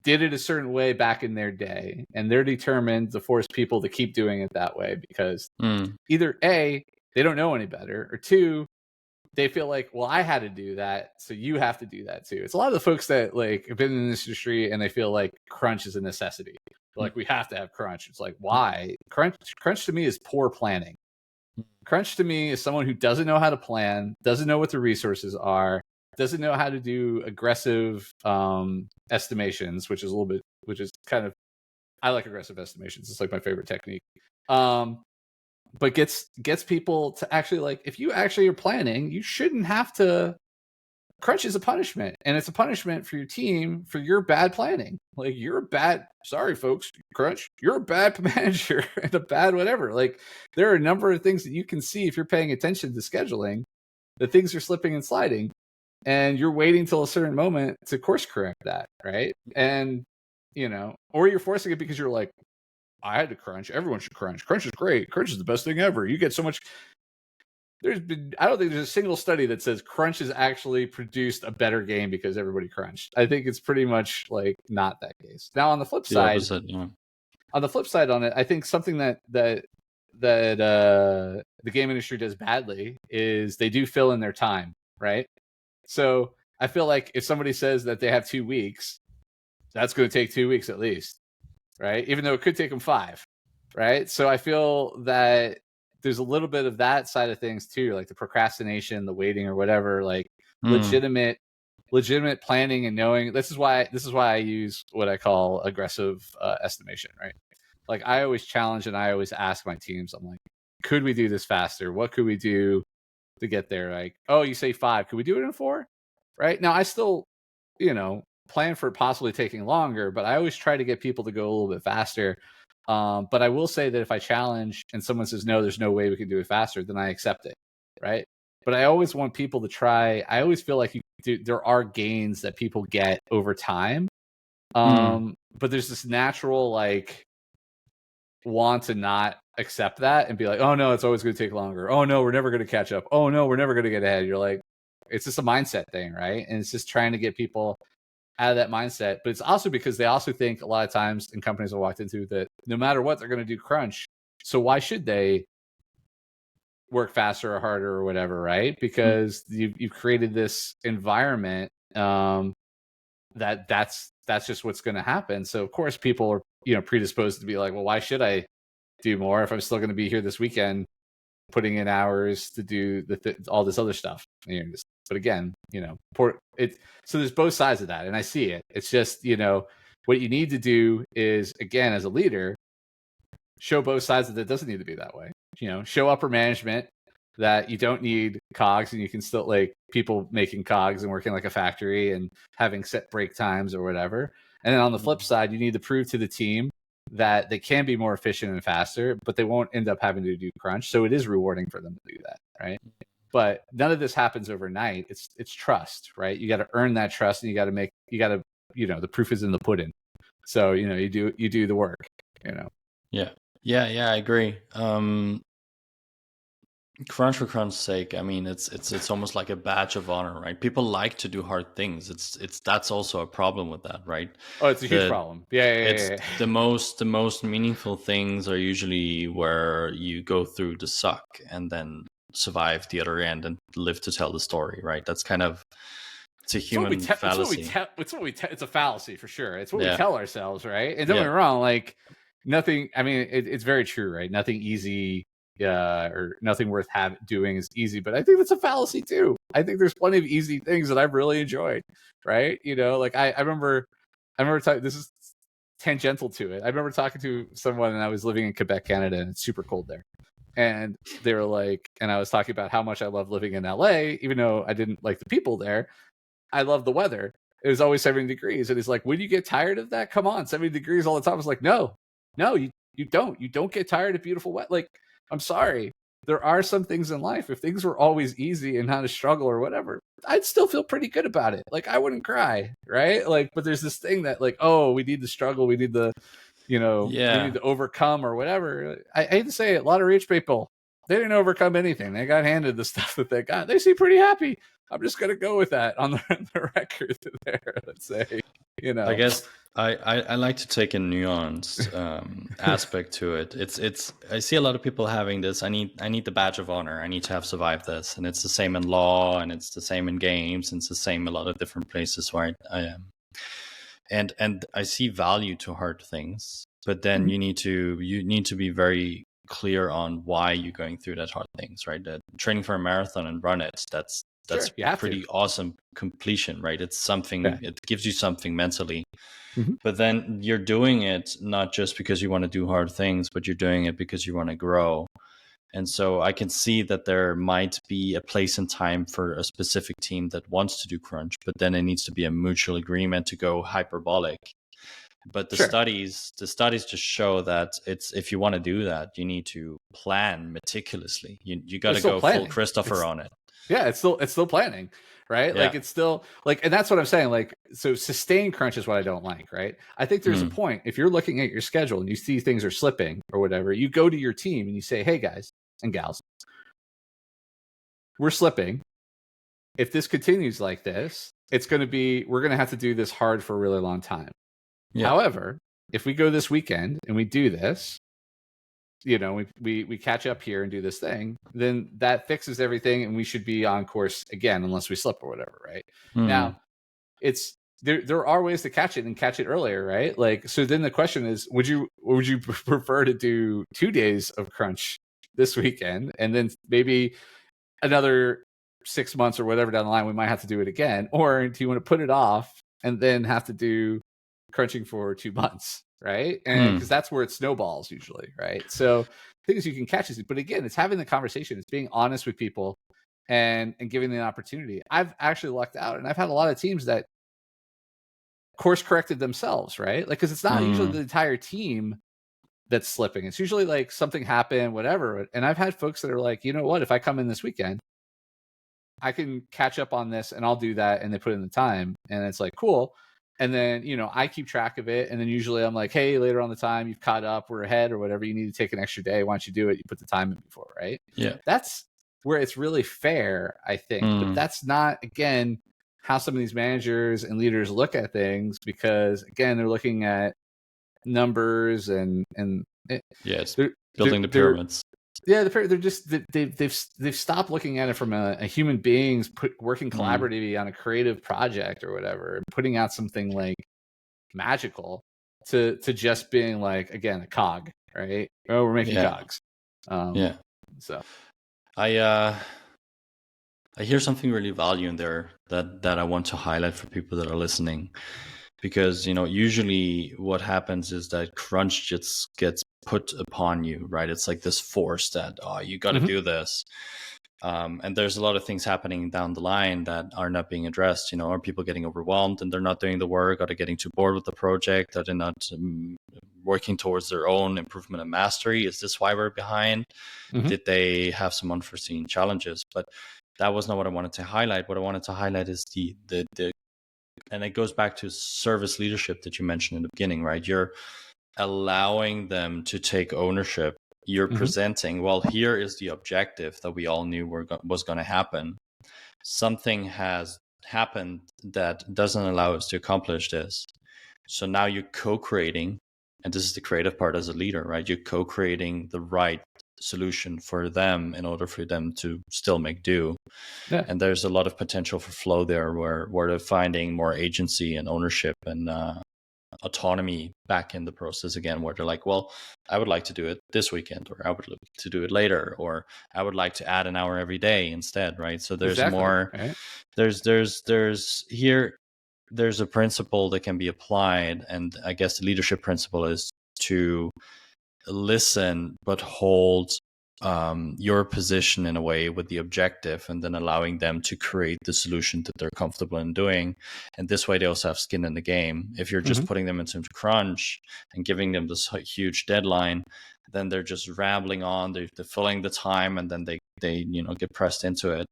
did it a certain way back in their day, and they're determined to force people to keep doing it that way because either A, they don't know any better, or two, they feel like, well, I had to do that, so you have to do that too. It's a lot of the folks that like have been in this industry and they feel like crunch is a necessity. Like, we have to have crunch. It's like, why? Crunch to me is poor planning. Crunch to me is someone who doesn't know how to plan, doesn't know what the resources are, doesn't know how to do aggressive estimations, which is kind of, I like aggressive estimations. It's like my favorite technique. But gets people to actually, like, if you actually are planning, you shouldn't have to. Crunch is a punishment, and it's a punishment for your team for your bad planning. Like, sorry folks, Crunch, you're a bad manager and a bad whatever. Like, there are a number of things that you can see if you're paying attention to scheduling, that things are slipping and sliding, and you're waiting till a certain moment to course correct that, right? And or you're forcing it because you're like, I had to crunch. Everyone should crunch. Crunch is great. Crunch is the best thing ever. You get so much. I don't think there's a single study that says crunch has actually produced a better game because everybody crunched. I think it's pretty much like not that case. Now, on the flip side, on it, I think something that the game industry does badly is they do fill in their time, right? So I feel like if somebody says that they have 2 weeks, that's going to take 2 weeks at least, right? Even though it could take them 5, right? So I feel that there's a little bit of that side of things too, like the procrastination, the waiting or whatever, like legitimate planning and knowing. This is why I use what I call aggressive estimation, right? Like, I always challenge and I always ask my teams, I'm like, could we do this faster? What could we do to get there? Like, oh, you say 5, could we do it in 4? Right? Now, I still, plan for it possibly taking longer, but I always try to get people to go a little bit faster. But I will say that if I challenge and someone says, no, there's no way we can do it faster, then I accept it, right? But I always want people to try. I always feel like there are gains that people get over time. But there's this natural, like, want to not accept that and be like, oh, no, it's always going to take longer. Oh, no, we're never going to catch up. Oh, no, we're never going to get ahead. You're like, it's just a mindset thing, right? And it's just trying to get people out of that mindset. But it's also because they also think a lot of times in companies I walked into that no matter what, they're going to do crunch. So why should they work faster or harder or whatever, right? Because you've created this environment that's just what's going to happen. So of course people are predisposed to be like, well, why should I do more if I'm still going to be here this weekend putting in hours to do all this other stuff? But again, so there's both sides of that, and I see it. It's just, what you need to do is, again, as a leader, show both sides that it doesn't need to be that way. Show upper management that you don't need cogs, and you can still, like, people making cogs and working like a factory and having set break times or whatever. And then on the flip side, you need to prove to the team that they can be more efficient and faster, but they won't end up having to do crunch. So it is rewarding for them to do that, right? But none of this happens overnight. It's trust, right? You got to earn that trust, and you got to the proof is in the pudding. So you do the work. Yeah, I agree. Crunch for crunch's sake, I mean, it's almost like a badge of honor, right? People like to do hard things. That's also a problem with that, right? Oh, it's a huge problem. Yeah. The most meaningful things are usually where you go through the suck and then survive the other end and live to tell the story, right? That's kind of, it's a human fallacy. It's a fallacy for sure. It's what we tell ourselves, right? And don't get me wrong, like, nothing. I mean, it's very true, right? Nothing easy or nothing worth doing is easy. But I think that's a fallacy too. I think there's plenty of easy things that I've really enjoyed, right? Like I remember talking, this is tangential to it. I remember talking to someone, and I was living in Quebec, Canada, and it's super cold there. And they were like, and I was talking about how much I love living in LA, even though I didn't like the people there. I love the weather. It was always 70 degrees. And he's like, would you get tired of that? Come on, 70 degrees all the time. I was like, no, you don't. You don't get tired of beautiful weather. Like, I'm sorry. There are some things in life. If things were always easy and not a struggle or whatever, I'd still feel pretty good about it. Like, I wouldn't cry, right? Like, but there's this thing that like, oh, we need the struggle. We need the, we need to overcome or whatever. I hate to say it, a lot of rich people, they didn't overcome anything. They got handed the stuff that they got. They seem pretty happy. I'm just gonna go with that on the record there. Let's say, I guess I like to take a nuanced aspect to it. It's I see a lot of people having this. I need the badge of honor. I need to have survived this, and it's the same in law, and it's the same in games, and it's the same in a lot of different places where I am. And I see value to hard things, but then you need to be very clear on why you're going through that hard things, right? Training for a marathon and run it. That's sure, pretty awesome completion, right? It's something, it gives you something mentally. Mm-hmm. But then you're doing it not just because you want to do hard things, but you're doing it because you want to grow. And so I can see that there might be a place and time for a specific team that wants to do crunch, but then it needs to be a mutual agreement to go hyperbolic. But the studies just show that if you want to do that, you need to plan meticulously. You got to go full Christopher on it. Yeah, it's still planning, right? Yeah. Like it's still like, and that's what I'm saying. Like, so sustained crunch is what I don't like, right? I think there's a point, if you're looking at your schedule and you see things are slipping or whatever, you go to your team and you say, hey guys and gals, we're slipping. If this continues like this, we're going to have to do this hard for a really long time. Yeah. However, if we go this weekend and we do this, we catch up here and do this thing, then that fixes everything and we should be on course again, unless we slip or whatever, right? Now, it's there are ways to catch it and catch it earlier, right? Like, so then the question is, would you prefer to do 2 days of crunch this weekend and then maybe another 6 months or whatever down the line we might have to do it again, or do you want to put it off and then have to do crunching for 2 months, right? And because that's where it snowballs usually, right? So things you can catch is, but again, it's having the conversation, it's being honest with people and giving them an opportunity. I've actually lucked out, and I've had a lot of teams that course corrected themselves, right? Like, because it's not usually the entire team that's slipping. It's usually like something happened, whatever. And I've had folks that are like, you know what, if I come in this weekend, I can catch up on this and I'll do that. And they put in the time, and it's like, cool. And then, I keep track of it. And then usually I'm like, hey, later on the time, you've caught up, we're ahead or whatever. You need to take an extra day. Why don't you do it? You put the time in before, right? Yeah. That's where it's really fair, I think. But that's not, again, how some of these managers and leaders look at things, because, again, they're looking at numbers and it's building the pyramids. Yeah, they're just they've stopped looking at it from a human beings working collaboratively on a creative project or whatever, and putting out something like magical to just being like, again, a cog, right? Oh, we're making cogs. So I hear something really value in there that I want to highlight for people that are listening, because usually what happens is that crunch just gets put upon you, right? It's like this force that, you got to do this. And there's a lot of things happening down the line that are not being addressed. Are people getting overwhelmed and they're not doing the work? Are they getting too bored with the project? Are they not working towards their own improvement and mastery? Is this why we're behind? Did they have some unforeseen challenges? But that was not what I wanted to highlight. What I wanted to highlight is the and it goes back to service leadership that you mentioned in the beginning, right? You're allowing them to take ownership. You're presenting, well, here is the objective that we all knew was going to happen. Something has happened that doesn't allow us to accomplish this. So now you're co-creating, and this is the creative part as a leader, right? You're co-creating the right solution for them in order for them to still make do. Yeah. And there's a lot of potential for flow there where they're finding more agency and ownership and autonomy back in the process again, where they're like, well, I would like to do it this weekend, or I would like to do it later, or I would like to add an hour every day instead, right? So there's more, right? there's a principle that can be applied, and I guess the leadership principle is to listen but hold your position in a way with the objective, and then allowing them to create the solution that they're comfortable in doing. And this way they also have skin in the game. If you're just putting them into crunch and giving them this huge deadline, then they're just rambling on, they're filling the time, and then they get pressed into it.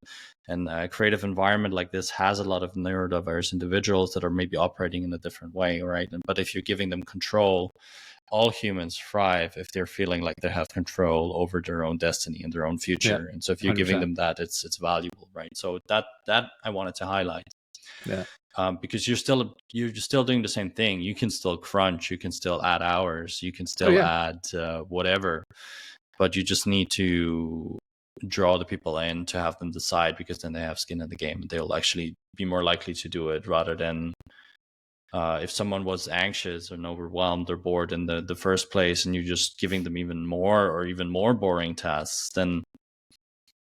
And a creative environment like this has a lot of neurodiverse individuals that are maybe operating in a different way, right? But if you're giving them control, all humans thrive if they're feeling like they have control over their own destiny and their own future. And so if you're 100%. giving them that, it's valuable, right? So that I wanted to highlight. Because you're still doing the same thing. You can still crunch, you can still add hours, you can still add whatever, but you just need to draw the people in to have them decide, because then they have skin in the game. They'll actually be more likely to do it, rather than if someone was anxious and overwhelmed or bored in the first place, and you're just giving them even more boring tasks, then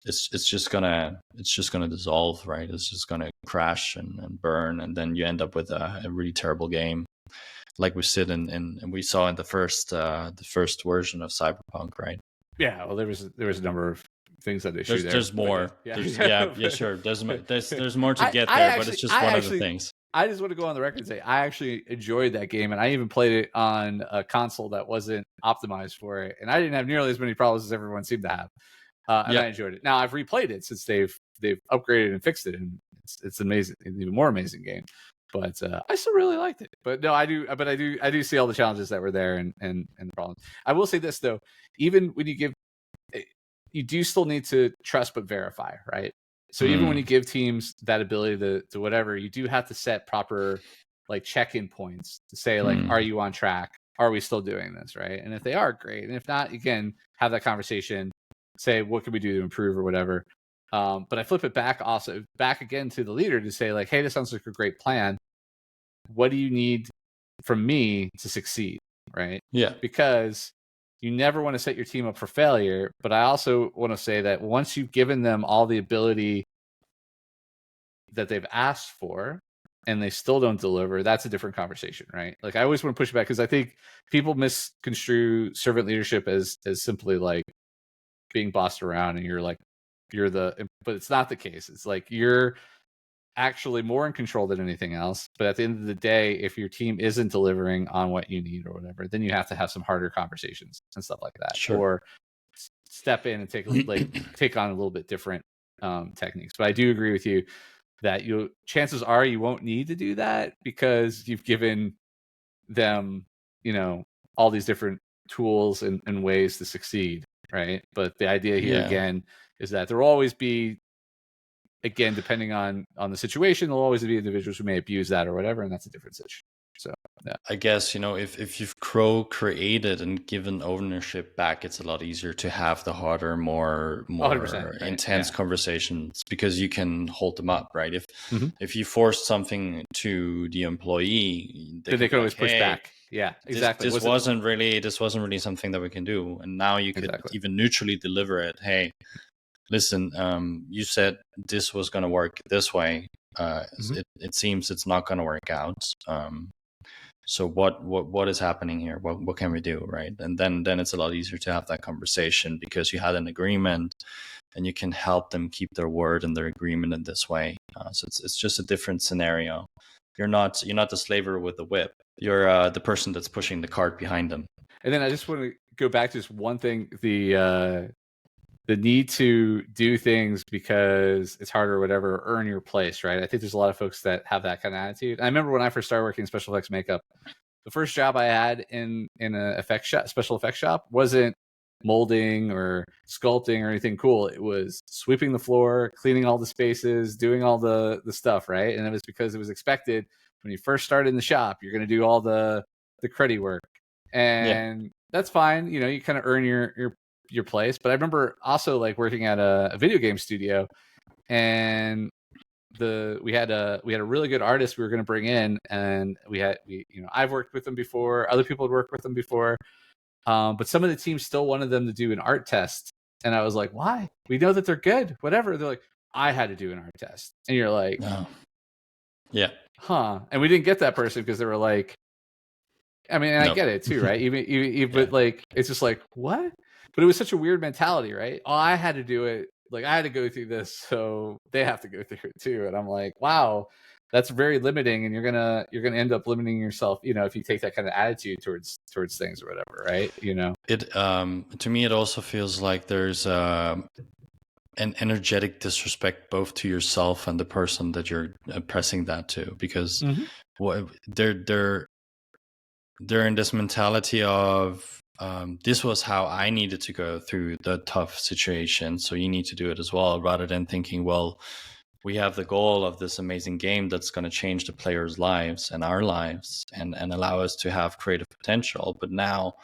it's just gonna dissolve, right? It's just gonna crash and burn, and then you end up with a really terrible game, like we said and we saw in the first version of Cyberpunk, right? Yeah, well, there was a number of things that they shoot there. There's more. Sure. There's more to get there, but it's just one of the things. I just want to go on the record and say I actually enjoyed that game, and I even played it on a console that wasn't optimized for it, and I didn't have nearly as many problems as everyone seemed to have. And I enjoyed it. Now I've replayed it since they've upgraded and fixed it, and it's amazing, an even more amazing game. But I still really liked it. But no, I do see all the challenges that were there and the problems. I will say this though, even when you do still need to trust but verify, right? So even when you give teams that ability to whatever, you do have to set proper like check-in points to say like, are you on track? Are we still doing this, right? And if they are, great. And if not, again, have that conversation, say, what can we do to improve or whatever. But I flip it back again to the leader to say like, hey, this sounds like a great plan. What do you need from me to succeed, right? Yeah. Because you never want to set your team up for failure. But I also want to say that once you've given them all the ability that they've asked for and they still don't deliver, that's a different conversation, right? Like I always want to push back because I think people misconstrue servant leadership as simply like being bossed around and but it's not the case. It's like you're actually more in control than anything else. But at the end of the day, if your team isn't delivering on what you need or whatever, then you have to have some harder conversations and stuff like that. Sure. Or step in and take on a little bit different techniques. But I do agree with you that chances are you won't need to do that because you've given them, all these different tools and ways to succeed, right? But the idea here again is that there will always be, again, depending on the situation, there'll always be individuals who may abuse that or whatever, and that's a different situation. So I guess, if you've created and given ownership back, it's a lot easier to have the harder, more intense conversations because you can hold them up, right? If you force something to the employee, they can always push back. Yeah, exactly. This wasn't really something that we can do, and now you could even neutrally deliver it. Hey, listen, you said this was going to work this way. It seems it's not going to work out. So what is happening here? What can we do, right? And then it's a lot easier to have that conversation because you had an agreement, and you can help them keep their word and their agreement in this way. So it's just a different scenario. You're not the slaver with the whip. You're the person that's pushing the cart behind them. And then I just want to go back to just one thing: the need to do things because it's harder or whatever, earn your place, right? I think there's a lot of folks that have that kind of attitude. I remember when I first started working in special effects makeup, the first job I had in a special effects shop wasn't molding or sculpting or anything cool. It was sweeping the floor, cleaning all the spaces, doing all the stuff, right? And it was because it was expected when you first started in the shop, you're going to do all the cruddy work. And that's fine. You kind of earn your place. But I remember also like working at a video game studio, and we had a really good artist we were going to bring in, and I've worked with them before, other people had worked with them before, but some of the teams still wanted them to do an art test, and I was like, why? We know that they're good, whatever. They're like, I had to do an art test, and you're like, No. Yeah. huh? And we didn't get that person because they were like, I mean, and I get it too, right? Even but like, it's just like, what? But it was such a weird mentality, right? Oh, I had to do it. Like, I had to go through this, so they have to go through it too. And I'm like, wow, that's very limiting, and you're gonna end up limiting yourself, if you take that kind of attitude towards things or whatever, right? It to me, it also feels like there's an energetic disrespect both to yourself and the person that you're pressing that to, because they're in this mentality of this was how I needed to go through the tough situation, so you need to do it as well, rather than thinking, well, we have the goal of this amazing game that's going to change the players' lives and our lives and allow us to have creative potential. But now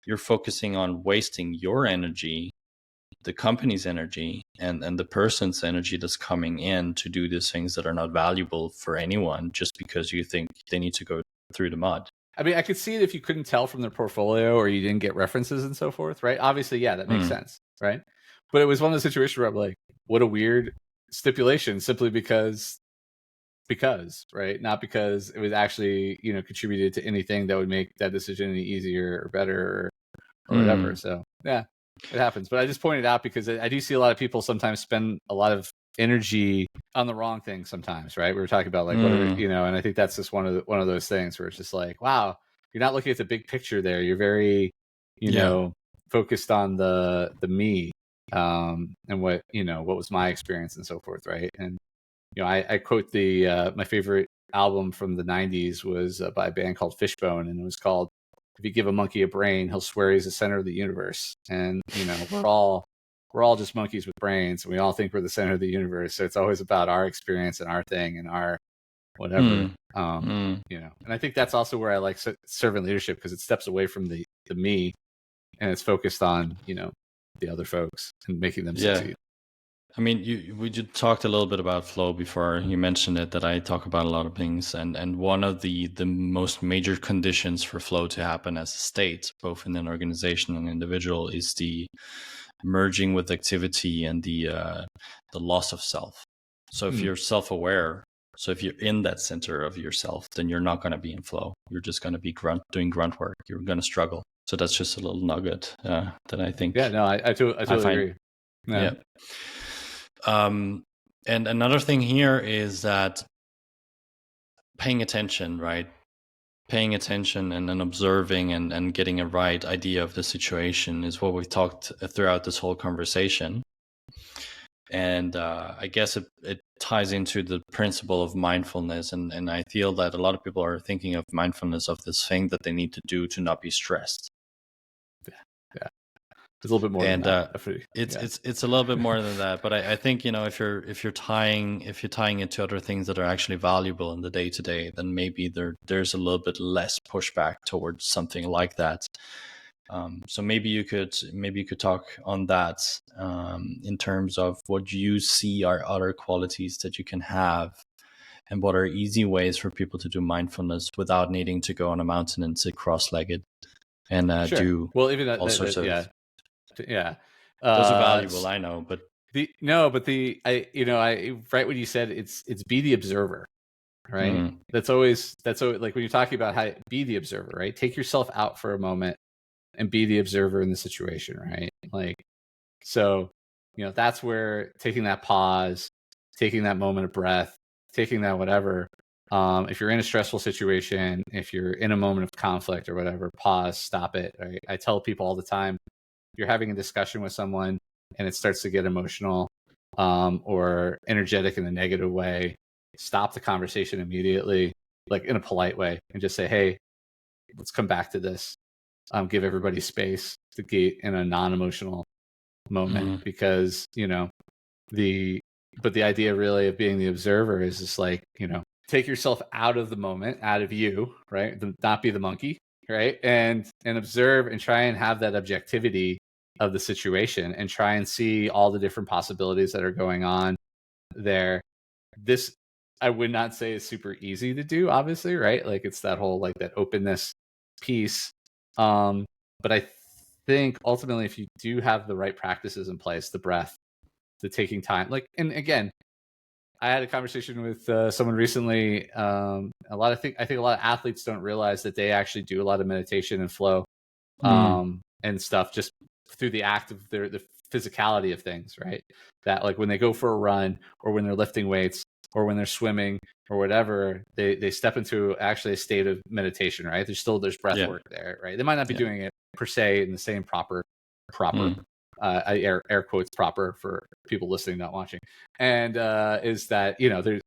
you're focusing on wasting your energy, the company's energy, and the person's energy that's coming in to do these things that are not valuable for anyone, just because you think they need to go through the mud. I mean, I could see it if you couldn't tell from their portfolio or you didn't get references and so forth, right? Obviously, yeah, that makes sense, right? But it was one of those situations where I'm like, what a weird stipulation, simply because, right? Not because it was actually, contributed to anything that would make that decision any easier or better or whatever. So yeah, it happens. But I just pointed out because I do see a lot of people sometimes spend a lot of energy on the wrong thing sometimes, right? We were talking about like, what are, and I think that's just one of those things where it's just like, wow, you're not looking at the big picture there. You're very, focused on the me, and what was my experience and so forth, right? And I quote my favorite album from the 90s was by a band called Fishbone, and it was called "If you give a monkey a brain, he'll swear he's the center of the universe." And we're all just monkeys with brains, and we all think we're the center of the universe. So it's always about our experience and our thing and our whatever. And I think that's also where I like servant leadership, because it steps away from the me, and it's focused on the other folks and making them succeed. I mean, we just talked a little bit about flow before. You mentioned it, that I talk about a lot of things, and one of the most major conditions for flow to happen as a state, both in an organization and individual, is the merging with activity and the loss of self. So if you're self-aware, so if you're in that center of yourself, then you're not going to be in flow. You're just going to be doing grunt work. You're going to struggle. So that's just a little nugget that I think. Yeah, no, I totally agree. Yeah. And another thing here is that paying attention, right? Paying attention and then observing and getting a right idea of the situation is what we've talked throughout this whole conversation. And I guess it ties into the principle of mindfulness. And I feel that a lot of people are thinking of mindfulness of this thing that they need to do to not be stressed. Yeah. It's a little bit more than that. It's a little bit more than that. But I think, if you're tying it to other things that are actually valuable in the day to day, then maybe there's a little bit less pushback towards something like that. So maybe you could talk on that in terms of what you see are other qualities that you can have, and what are easy ways for people to do mindfulness without needing to go on a mountain and sit cross-legged and do even all sorts of yeah. Those are valuable, I know, but right when you said it's be the observer, right? That's always like when you're talking about how be the observer, right? Take yourself out for a moment and be the observer in the situation, right? Like, so, that's where taking that pause, taking that moment of breath, taking that whatever, if you're in a stressful situation, if you're in a moment of conflict or whatever, pause, stop it, right? I tell people all the time, you're having a discussion with someone and it starts to get emotional or energetic in a negative way, stop the conversation immediately, like in a polite way, and just say, hey, let's come back to this. Give everybody space to get in a non-emotional moment, because the idea really of being the observer is just like, take yourself out of the moment, out of you, right? Not be the monkey, right? And observe and try and have that objectivity of the situation and try and see all the different possibilities that are going on there. This I would not say is super easy to do, obviously, right? Like it's that whole like that openness piece. But I think ultimately, if you do have the right practices in place, the breath, the taking time, like, and again, I had a conversation with someone recently. I think a lot of athletes don't realize that they actually do a lot of meditation and flow, and stuff just through the act of the physicality of things, right? That like when they go for a run or when they're lifting weights or when they're swimming or whatever, they step into actually a state of meditation, right? There's breath work there, right? They might not be doing it per se in the same proper I air quotes proper for people listening, not watching, and is that, you know, there's,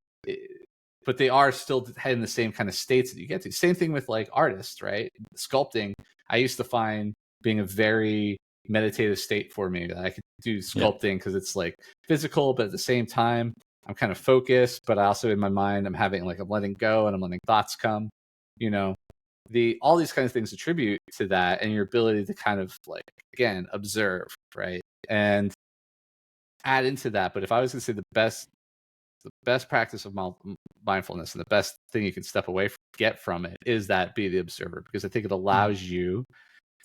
but they are still in the same kind of states that you get to. Same thing with like artists, right? Sculpting, I used to find being a very meditative state for me, that I could do sculpting because it's like physical, but at the same time I'm kind of focused, but I also in my mind I'm letting go and I'm letting thoughts come, you know. All these kinds of things attribute to that, and your ability to kind of like, again, observe, right, and add into that. But if I was going to say the best practice of mindfulness and the best thing you can step away from, get from it, is that be the observer, because I think it allows you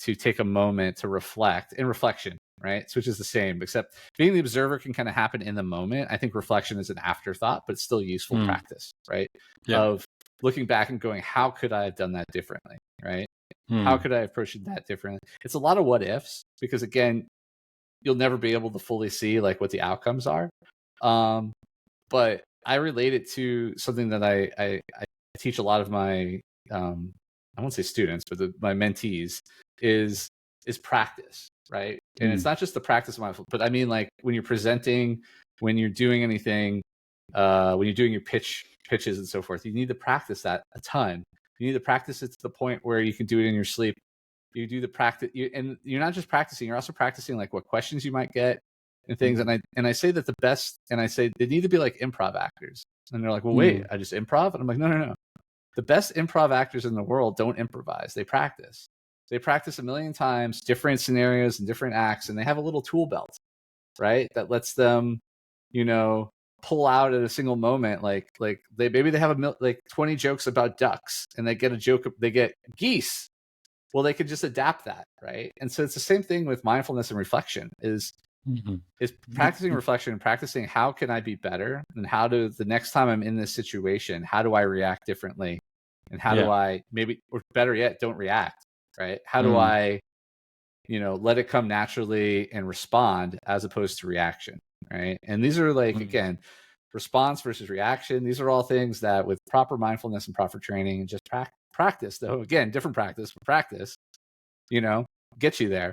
to take a moment to reflect, in reflection, right? So which is the same, except being the observer can kind of happen in the moment. I think reflection is an afterthought, but it's still useful practice, right? Of looking back and going, how could I have done that differently, right? How could I have approached that differently? It's a lot of what ifs, because again, you'll never be able to fully see like what the outcomes are. But I relate it to something that I teach a lot of my I won't say students, but my mentees, is practice, right? And it's not just the practice of mindfulness, but I mean like when you're presenting, when you're doing anything, when you're doing your pitches and so forth, you need to practice that a ton. You need to practice it to the point where you can do it in your sleep. You do the practice, and you're not just practicing, you're also practicing like what questions you might get and things. And I say that I say they need to be like improv actors. And they're like, well, wait, I just improv? And I'm like, no. The best improv actors in the world don't improvise. They practice. They practice a million times, different scenarios and different acts, and they have a little tool belt, right? That lets them, you know, pull out at a single moment. Like they have like 20 jokes about ducks, and they get geese. Well, they could just adapt that, right? And so it's the same thing with mindfulness and reflection. Is practicing reflection and practicing how can I be better, and how do the next time I'm in this situation, how do I react differently, and how do I maybe, or better yet, don't react, right? How do I, you know, let it come naturally and respond as opposed to reaction, right? And these are like, again, response versus reaction. These are all things that with proper mindfulness and proper training and just practice, though, again, different practice, but practice, you know, get you there.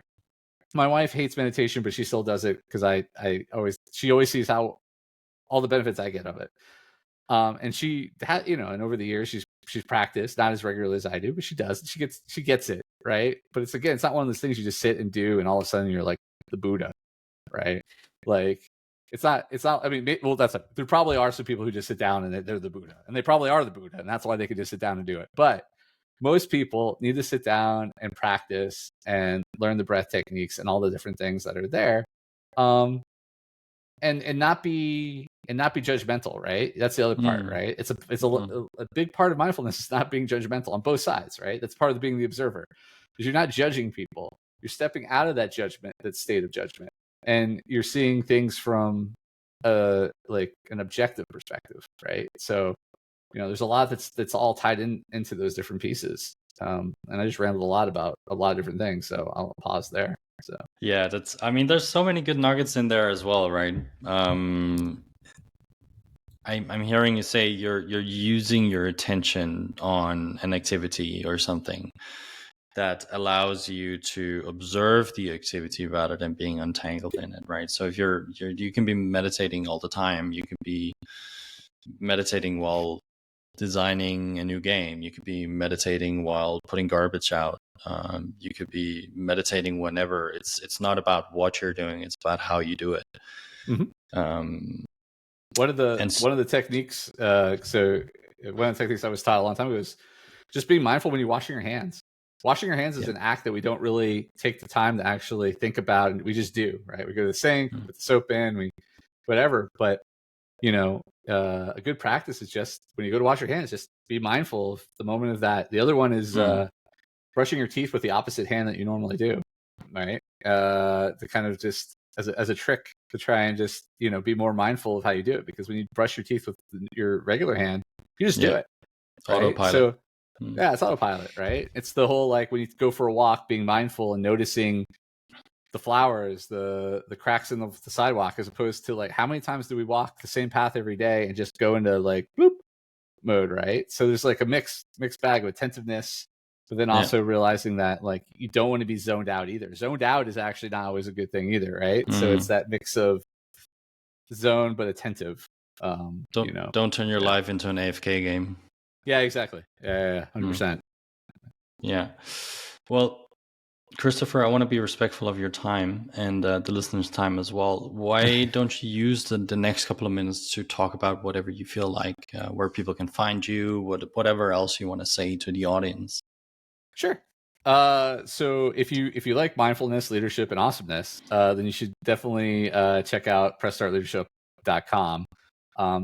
My wife hates meditation, but she still does it because she always sees how all the benefits I get of it. And she had, you know, and over the years she's practiced, not as regularly as I do, but she does. She gets it, right? But it's not one of those things you just sit and do, and all of a sudden you're like the Buddha, right? Like it's not. I mean, well, there probably are some people who just sit down and they're the Buddha, and they probably are the Buddha, and that's why they can just sit down and do it. But most people need to sit down and practice and learn the breath techniques and all the different things that are there, and not be judgmental, right? That's the other part, right? It's a big part of mindfulness is not being judgmental on both sides, right? That's part of being the observer, because you're not judging people. You're stepping out of that judgment, that state of judgment, and you're seeing things from like an objective perspective, right? So, you know, there's a lot that's all tied into those different pieces. And I just rambled a lot about a lot of different things, so I'll pause there. So yeah, I mean, there's so many good nuggets in there as well, right? I'm hearing you say you're using your attention on an activity or something that allows you to observe the activity rather than being entangled in it, right? So if you can be meditating all the time. You can be meditating while designing a new game. You could be meditating while putting garbage out. You could be meditating whenever. It's not about what you're doing. It's about how you do it. One of the techniques, so one of the techniques I was taught a long time ago is just being mindful when you're washing your hands. Washing your hands is an act that we don't really take the time to actually think about, and we just do, right? We go to the sink, put the soap in, whatever. But a good practice is just when you go to wash your hands, just be mindful of the moment of that. The other one is brushing your teeth with the opposite hand that you normally do, right? To kind of just as a trick to try and just be more mindful of how you do it, because when you brush your teeth with your regular hand, you just do it. Right? Autopilot. So yeah, it's autopilot, right? It's the whole, like, when you go for a walk, being mindful and noticing the flowers, the cracks in the sidewalk, as opposed to like, how many times do we walk the same path every day and just go into like bloop mode, right? So there's like a mixed bag of attentiveness, but then also realizing that like you don't want to be zoned out either. Zoned out is actually not always a good thing either, right? So it's that mix of zone but attentive. Don't turn your life into an AFK game. Yeah, exactly. Yeah, 100%. Yeah. Well, Christopher, I want to be respectful of your time and the listeners' time as well. Why don't you use the next couple of minutes to talk about whatever you feel like, where people can find you, whatever else you want to say to the audience? Sure. So if you like mindfulness, leadership, and awesomeness, then you should definitely check out pressstartleadership.com.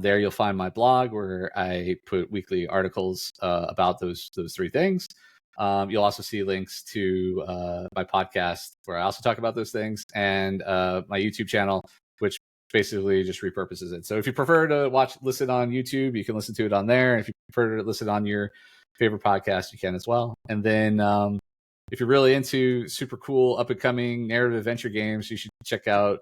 There you'll find my blog where I put weekly articles about those three things. You'll also see links to my podcast where I also talk about those things, and my YouTube channel, which basically just repurposes it. So if you prefer to listen on YouTube, you can listen to it on there. If you prefer to listen on your favorite podcast, you can as well. And then if you're really into super cool up and coming narrative adventure games, you should check out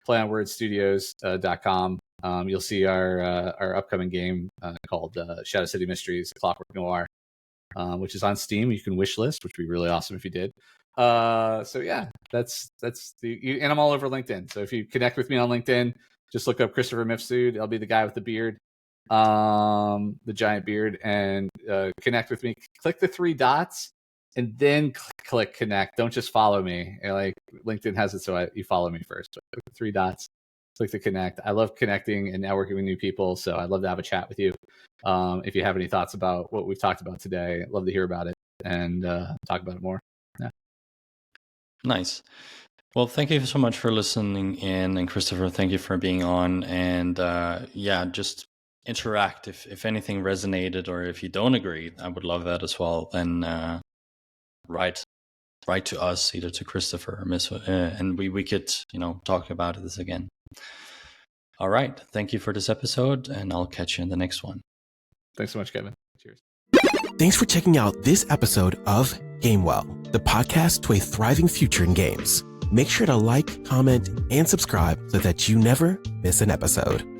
playonwordstudios.com. You'll see our upcoming game called Shadow City Mysteries: Clockwork Noir, which is on Steam. You can wishlist, which would be really awesome if you did. So yeah, that's and I'm all over LinkedIn. So if you connect with me on LinkedIn, just look up Christopher Mifsud. I'll be the guy with the beard, the giant beard, and connect with me. Click the three dots and then click connect. Don't just follow me. Like, LinkedIn has it so you follow me first. But click the three dots, click the connect. I love connecting and networking with new people, so I'd love to have a chat with you. If you have any thoughts about what we've talked about today, I'd love to hear about it and talk about it more. Yeah. Nice. Well, thank you so much for listening in, and Christopher, thank you for being on. And just interact. If anything resonated, or if you don't agree, I would love that as well. Then write to us, either to Christopher or Mifsud, and we could talk about this again. All right. Thank you for this episode, and I'll catch you in the next one. Thanks so much, Kevin. Cheers. Thanks for checking out this episode of GameWell, the podcast to a thriving future in games. Make sure to like, comment, and subscribe so that you never miss an episode.